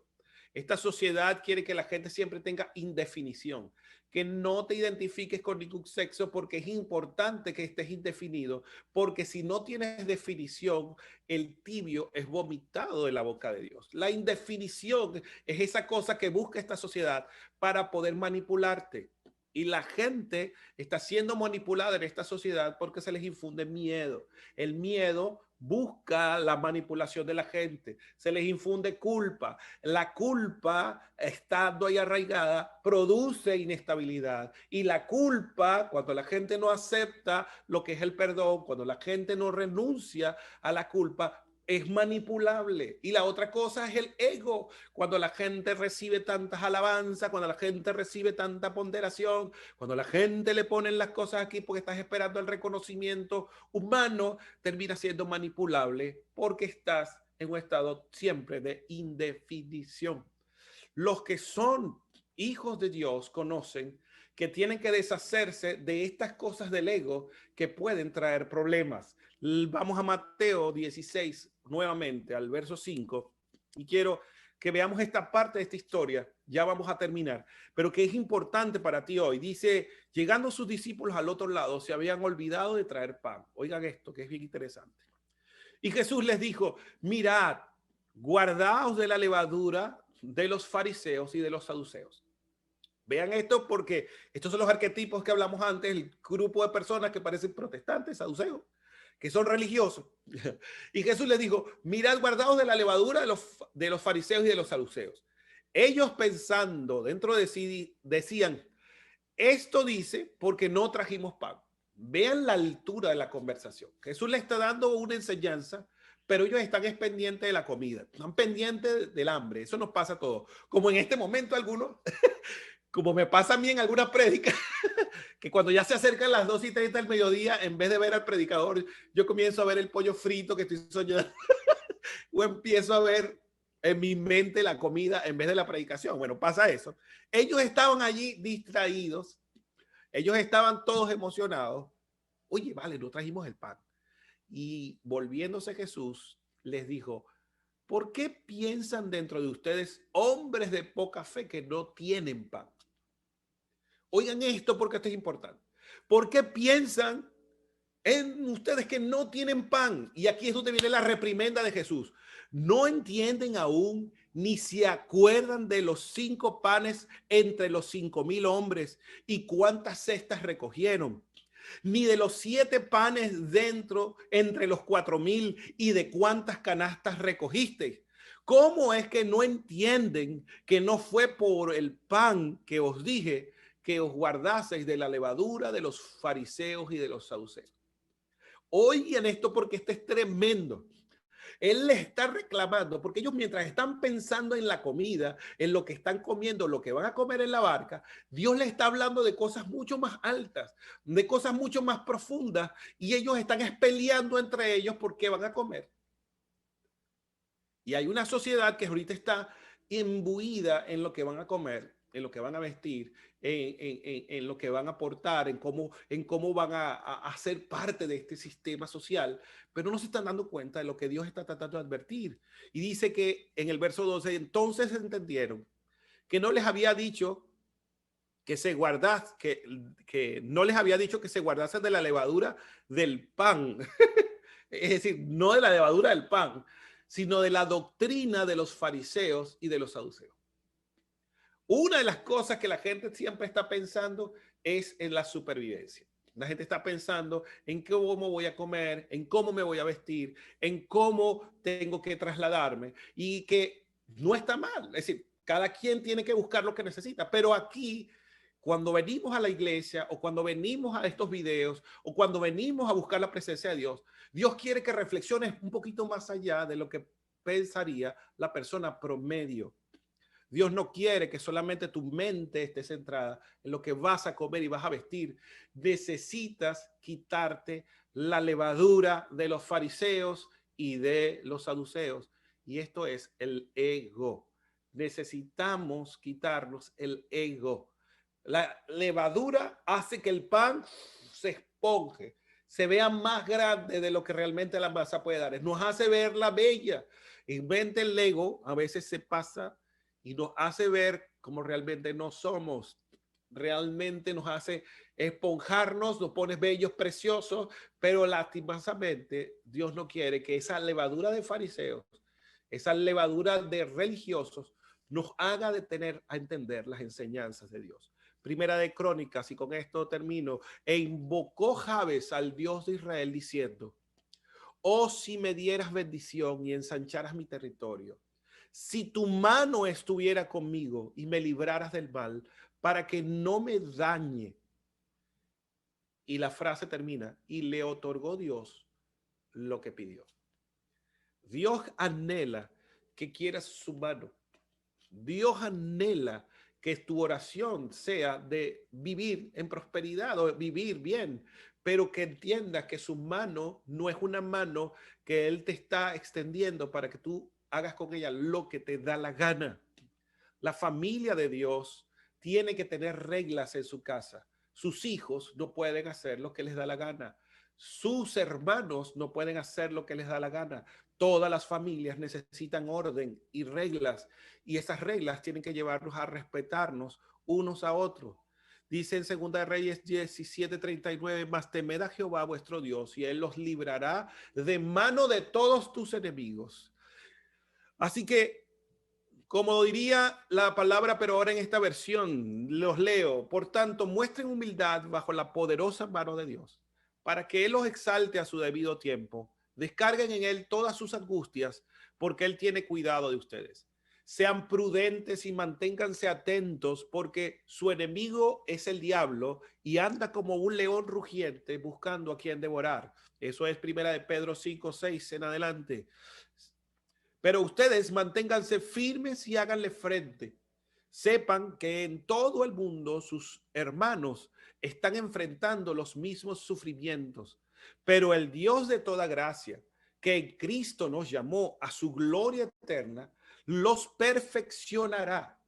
Esta sociedad quiere que la gente siempre tenga indefinición, que no te identifiques con ningún sexo, porque es importante que estés indefinido, porque si no tienes definición, el tibio es vomitado de la boca de Dios. La indefinición es esa cosa que busca esta sociedad para poder manipularte. Y la gente está siendo manipulada en esta sociedad porque se les infunde miedo. El miedo busca la manipulación de la gente, se les infunde culpa. La culpa, estando ahí arraigada, produce inestabilidad. Y la culpa, cuando la gente no acepta lo que es el perdón, cuando la gente no renuncia a la culpa, es manipulable. Y la otra cosa es el ego. Cuando la gente recibe tantas alabanzas, cuando la gente recibe tanta ponderación, cuando la gente le ponen las cosas aquí porque estás esperando el reconocimiento humano, termina siendo manipulable porque estás en un estado siempre de indefinición. Los que son hijos de Dios conocen que tienen que deshacerse de estas cosas del ego que pueden traer problemas. Vamos a Mateo 16 nuevamente, al verso 5, y quiero que veamos esta parte de esta historia. Ya vamos a terminar, pero que es importante para ti hoy. Dice, llegando sus discípulos al otro lado, se habían olvidado de traer pan. Oigan esto, que es bien interesante. Y Jesús les dijo, mirad, guardaos de la levadura de los fariseos y de los saduceos. Vean esto porque estos son los arquetipos que hablamos antes, el grupo de personas que parecen protestantes, saduceos, que son religiosos. Y Jesús les dijo, mirad, guardaos de la levadura de los fariseos y de los saduceos. Ellos pensando dentro de sí decían, esto dice porque no trajimos pan. Vean la altura de la conversación. Jesús le está dando una enseñanza, pero ellos están pendientes de la comida, están pendientes del hambre. Eso nos pasa a todos. Como en este momento algunos, como me pasa a mí en algunas prédicas, que cuando ya se acercan las 2:30 del mediodía, en vez de ver al predicador, yo comienzo a ver el pollo frito que estoy soñando, o empiezo a ver en mi mente la comida en vez de la predicación. Bueno, pasa eso. Ellos estaban allí distraídos, ellos estaban todos emocionados. Oye, vale, no trajimos el pan. Y volviéndose Jesús, les dijo, ¿por qué piensan dentro de ustedes, hombres de poca fe, que no tienen pan? Oigan esto porque esto es importante. ¿Por qué piensan en ustedes que no tienen pan? Y aquí es donde viene la reprimenda de Jesús. No entienden aún ni se acuerdan de los 5 panes entre los 5,000 hombres y cuántas cestas recogieron, ni de los 7 panes dentro entre los 4,000 y de cuántas canastas recogiste. ¿Cómo es que no entienden que no fue por el pan que os dije que os guardaseis de la levadura de los fariseos y de los saduceos? Oigan esto porque esto es tremendo. Él les está reclamando, porque ellos mientras están pensando en la comida, en lo que están comiendo, lo que van a comer en la barca, Dios les está hablando de cosas mucho más altas, de cosas mucho más profundas, y ellos están peleando entre ellos por qué van a comer. Y hay una sociedad que ahorita está imbuida en lo que van a comer, en lo que van a vestir, en lo que van a aportar, en cómo van a ser parte de este sistema social, pero no se están dando cuenta de lo que Dios está tratando de advertir. Y dice que en el verso 12, entonces entendieron que no les había dicho que se guardas, que no les había dicho que se guardasen de la levadura del pan, es decir, no de la levadura del pan, sino de la doctrina de los fariseos y de los saduceos. Una de las cosas que la gente siempre está pensando es en la supervivencia. La gente está pensando en cómo voy a comer, en cómo me voy a vestir, en cómo tengo que trasladarme, y que no está mal. Es decir, cada quien tiene que buscar lo que necesita. Pero aquí, cuando venimos a la iglesia o cuando venimos a estos videos o cuando venimos a buscar la presencia de Dios, Dios quiere que reflexiones un poquito más allá de lo que pensaría la persona promedio. Dios no quiere que solamente tu mente esté centrada en lo que vas a comer y vas a vestir. Necesitas quitarte la levadura de los fariseos y de los saduceos. Y esto es el ego. Necesitamos quitarnos el ego. La levadura hace que el pan se esponje, se vea más grande de lo que realmente la masa puede dar. Nos hace verla bella. En mente el ego a veces se pasa y nos hace ver como realmente no somos. Realmente nos hace esponjarnos, nos pone bellos, preciosos, pero lastimosamente Dios no quiere que esa levadura de fariseos, esa levadura de religiosos, nos haga detener a entender las enseñanzas de Dios. Primera de Crónicas, y con esto termino, e invocó Jabes al Dios de Israel diciendo, oh, si me dieras bendición y ensancharas mi territorio, si tu mano estuviera conmigo y me libraras del mal, para que no me dañe. Y la frase termina, y le otorgó Dios lo que pidió. Dios anhela que quieras su mano. Dios anhela que tu oración sea de vivir en prosperidad o vivir bien, pero que entiendas que su mano no es una mano que Él te está extendiendo para que tú hagas con ella lo que te da la gana. La familia de Dios tiene que tener reglas en su casa. Sus hijos no pueden hacer lo que les da la gana. Sus hermanos no pueden hacer lo que les da la gana. Todas las familias necesitan orden y reglas, y esas reglas tienen que llevarnos a respetarnos unos a otros. Dice en Segunda de Reyes 17:39, mas temed a Jehová vuestro Dios y Él los librará de mano de todos tus enemigos. Así que, como diría la palabra, pero ahora en esta versión, los leo. Por tanto, muestren humildad bajo la poderosa mano de Dios, para que Él los exalte a su debido tiempo. Descarguen en Él todas sus angustias, porque Él tiene cuidado de ustedes. Sean prudentes y manténganse atentos porque su enemigo es el diablo y anda como un león rugiente buscando a quien devorar. Eso es primera de Pedro 5:6 en adelante. Pero ustedes manténganse firmes y háganle frente. Sepan que en todo el mundo sus hermanos están enfrentando los mismos sufrimientos, pero el Dios de toda gracia, que en Cristo nos llamó a su gloria eterna, los perfeccionará,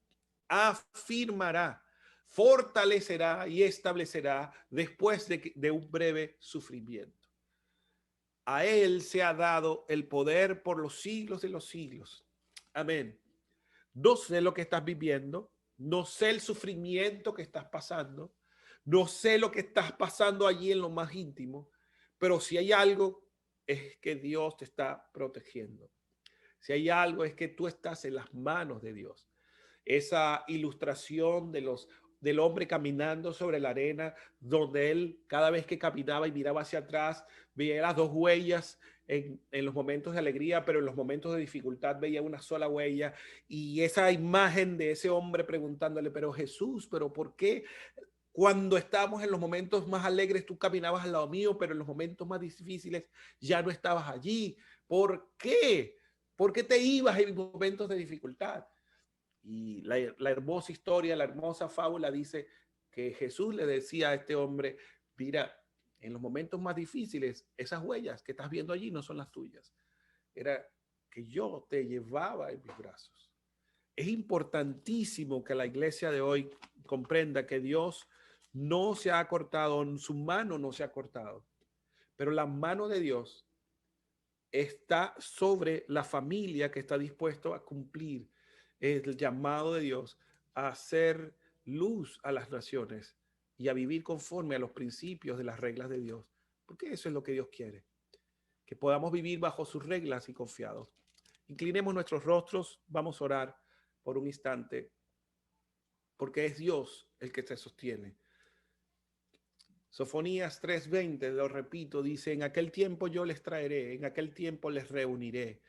afirmará, fortalecerá y establecerá después de un breve sufrimiento. A él se ha dado el poder por los siglos de los siglos. Amén. No sé lo que estás viviendo, no sé el sufrimiento que estás pasando, no sé lo que estás pasando allí en lo más íntimo, pero si hay algo es que Dios te está protegiendo. Si hay algo es que tú estás en las manos de Dios. Esa ilustración del hombre caminando sobre la arena, donde él cada vez que caminaba y miraba hacia atrás, veía las dos huellas en los momentos de alegría, pero en los momentos de dificultad veía una sola huella. Y esa imagen de ese hombre preguntándole, pero Jesús, pero ¿por qué? Cuando estábamos en los momentos más alegres, tú caminabas al lado mío, pero en los momentos más difíciles ya no estabas allí. ¿Por qué? ¿Por qué te ibas en momentos de dificultad? Y la hermosa historia, la hermosa fábula dice que Jesús le decía a este hombre, mira, en los momentos más difíciles, esas huellas que estás viendo allí no son las tuyas. Era que yo te llevaba en mis brazos. Es importantísimo que la iglesia de hoy comprenda que Dios no se ha cortado, su mano no se ha cortado, pero la mano de Dios está sobre la familia que está dispuesto a cumplir el llamado de Dios a hacer luz a las naciones y a vivir conforme a los principios de las reglas de Dios, porque eso es lo que Dios quiere, que podamos vivir bajo sus reglas y confiados. Inclinemos nuestros rostros, vamos a orar por un instante, porque es Dios el que te sostiene. Sofonías 3:20, lo repito, dice, en aquel tiempo yo les traeré, en aquel tiempo les reuniré,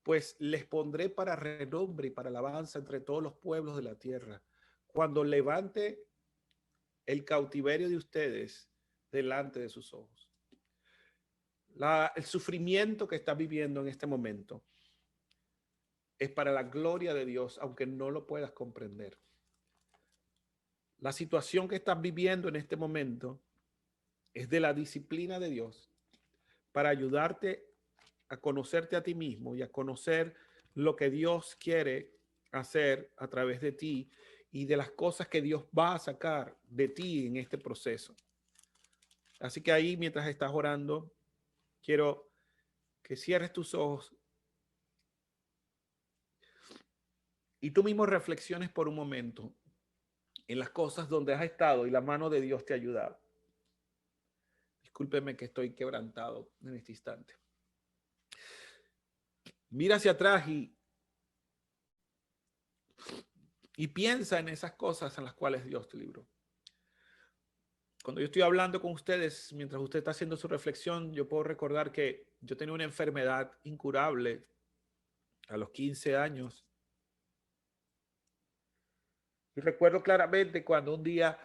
pues les pondré para renombre y para alabanza entre todos los pueblos de la tierra, cuando levante el cautiverio de ustedes delante de sus ojos. El sufrimiento que estás viviendo en este momento es para la gloria de Dios, aunque no lo puedas comprender. La situación que estás viviendo en este momento es de la disciplina de Dios para ayudarte a conocerte a ti mismo y a conocer lo que Dios quiere hacer a través de ti y de las cosas que Dios va a sacar de ti en este proceso. Así que ahí, mientras estás orando, quiero que cierres tus ojos y tú mismo reflexiones por un momento en las cosas donde has estado y la mano de Dios te ha ayudado. Discúlpeme que estoy quebrantado en este instante. Mira hacia atrás y piensa en esas cosas en las cuales Dios te libró. Cuando yo estoy hablando con ustedes, mientras usted está haciendo su reflexión, yo puedo recordar que yo tenía una enfermedad incurable a los 15 años. Y recuerdo claramente cuando un día,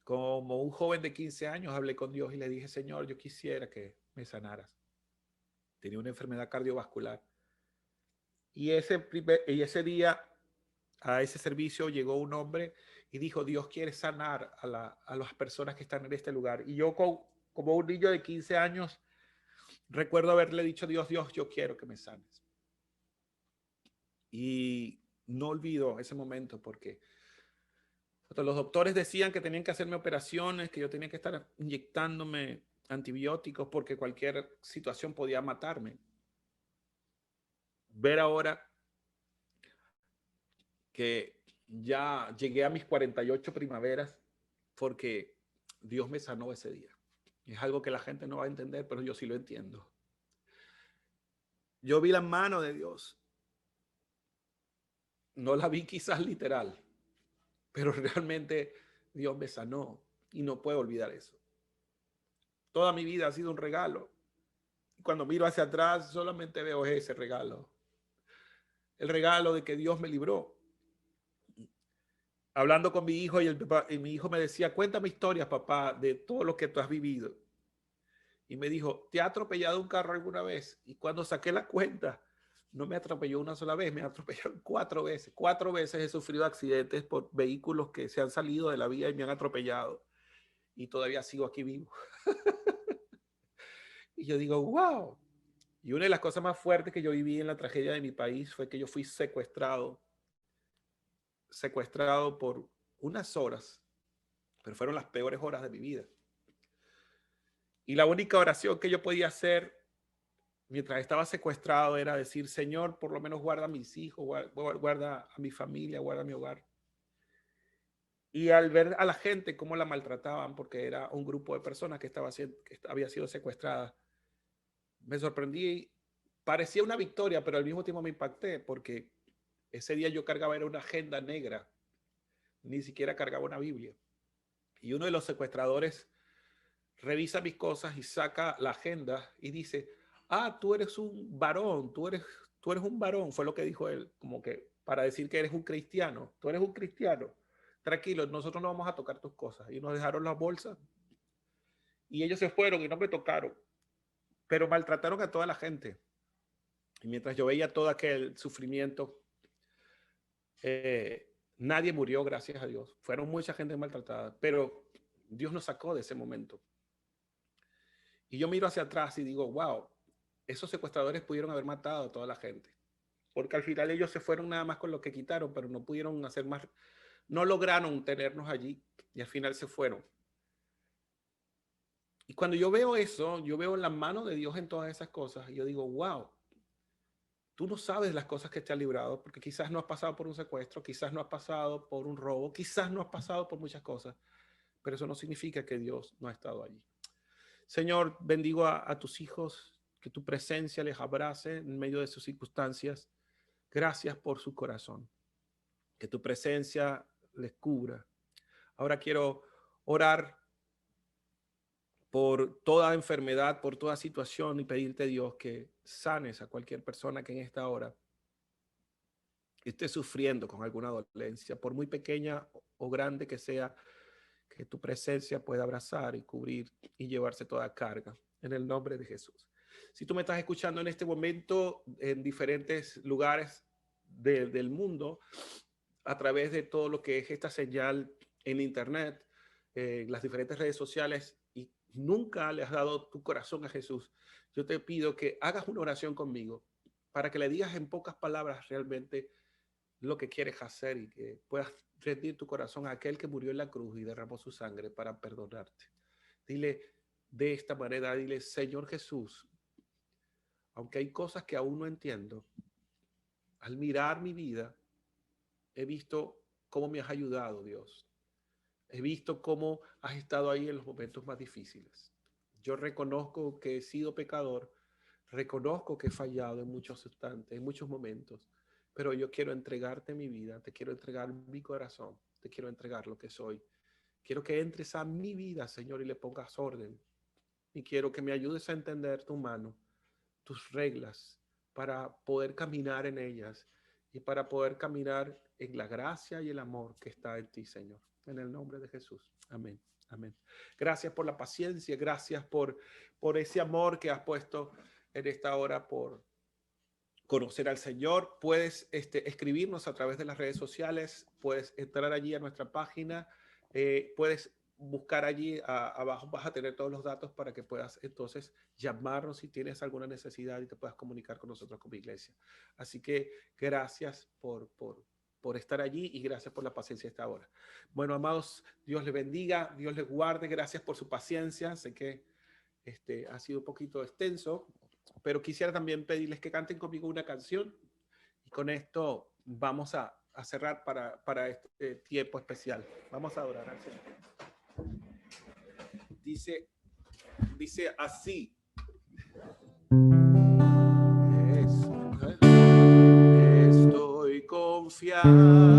como un joven de 15 años, hablé con Dios y le dije, Señor, yo quisiera que me sanaras. Tenía una enfermedad cardiovascular. Y ese día, a ese servicio, llegó un hombre y dijo, Dios quiere sanar a las personas que están en este lugar. Y yo, como un niño de 15 años, recuerdo haberle dicho a Dios, Dios, yo quiero que me sanes. Y no olvido ese momento porque los doctores decían que tenían que hacerme operaciones, que yo tenía que estar inyectándome antibióticos porque cualquier situación podía matarme. Ver ahora que ya llegué a mis 48 primaveras porque Dios me sanó ese día. Es algo que la gente no va a entender, pero yo sí lo entiendo. Yo vi la mano de Dios. No la vi quizás literal, pero realmente Dios me sanó y no puedo olvidar eso. Toda mi vida ha sido un regalo. Cuando miro hacia atrás, solamente veo ese regalo. el regalo de que Dios me libró. Hablando con mi hijo y mi hijo me decía, cuéntame historias, papá, de todo lo que tú has vivido. Y me dijo, ¿te ha atropellado un carro alguna vez? Y cuando saqué la cuenta, no me atropelló una sola vez, me atropellaron 4 veces. 4 veces he sufrido accidentes por vehículos que se han salido de la vía y me han atropellado. Y todavía sigo aquí vivo. Y yo digo, wow. Y una de las cosas más fuertes que yo viví en la tragedia de mi país fue que yo fui secuestrado por unas horas, pero fueron las peores horas de mi vida. Y la única oración que yo podía hacer mientras estaba secuestrado era decir, Señor, por lo menos guarda a mis hijos, guarda a mi familia, guarda mi hogar. Y al ver a la gente cómo la maltrataban, porque era un grupo de personas que había sido secuestrada, me sorprendí. Parecía una victoria, pero al mismo tiempo me impacté, porque ese día yo cargaba era una agenda negra, ni siquiera cargaba una Biblia. Y uno de los secuestradores revisa mis cosas y saca la agenda y dice, tú eres un varón, tú eres un varón, fue lo que dijo él, como que para decir que eres un cristiano, tú eres un cristiano, tranquilo, nosotros no vamos a tocar tus cosas. Y nos dejaron las bolsas y ellos se fueron y no me tocaron, pero maltrataron a toda la gente. Y mientras yo veía todo aquel sufrimiento, nadie murió, gracias a Dios. Fueron mucha gente maltratada, pero Dios nos sacó de ese momento. Y yo miro hacia atrás y digo, wow, esos secuestradores pudieron haber matado a toda la gente. Porque al final ellos se fueron nada más con lo que quitaron, pero no pudieron hacer más, no lograron tenernos allí y al final se fueron. Y cuando yo veo eso, yo veo la mano de Dios en todas esas cosas y yo digo, wow, tú no sabes las cosas que te ha librado, porque quizás no has pasado por un secuestro, quizás no has pasado por un robo, quizás no has pasado por muchas cosas, pero eso no significa que Dios no ha estado allí. Señor, bendigo a tus hijos, que tu presencia les abrace en medio de sus circunstancias. Gracias por su corazón, que tu presencia les cubra. Ahora quiero orar por toda enfermedad, por toda situación y pedirte, Dios, que sanes a cualquier persona que en esta hora esté sufriendo con alguna dolencia, por muy pequeña o grande que sea, que tu presencia pueda abrazar y cubrir y llevarse toda carga. En el nombre de Jesús. Si tú me estás escuchando en este momento en diferentes lugares del mundo, a través de todo lo que es esta señal en internet, las diferentes redes sociales, y nunca le has dado tu corazón a Jesús, yo te pido que hagas una oración conmigo para que le digas en pocas palabras realmente lo que quieres hacer y que puedas rendir tu corazón a aquel que murió en la cruz y derramó su sangre para perdonarte. Dile de esta manera, dile, Señor Jesús, aunque hay cosas que aún no entiendo, al mirar mi vida, he visto cómo me has ayudado, Dios. He visto cómo has estado ahí en los momentos más difíciles. Yo reconozco que he sido pecador, reconozco que he fallado en muchos instantes, en muchos momentos, pero yo quiero entregarte mi vida, te quiero entregar mi corazón, te quiero entregar lo que soy. Quiero que entres a mi vida, Señor, y le pongas orden. Y quiero que me ayudes a entender tu mano, tus reglas, para poder caminar en ellas y para poder caminar en la gracia y el amor que está en ti, Señor. En el nombre de Jesús. Amén. Amén. Gracias por la paciencia, gracias por ese amor que has puesto en esta hora por conocer al Señor. Puedes escribirnos a través de las redes sociales, puedes entrar allí a nuestra página, puedes buscar allí abajo, vas a tener todos los datos para que puedas entonces llamarnos si tienes alguna necesidad y te puedas comunicar con nosotros como iglesia. Así que gracias por estar allí y gracias por la paciencia esta hora. Bueno, amados, Dios les bendiga, Dios les guarde, gracias por su paciencia. Sé que ha sido un poquito extenso, pero quisiera también pedirles que canten conmigo una canción y con esto vamos a cerrar para este tiempo especial. Vamos a adorar al Señor. Dice así. Estoy confiado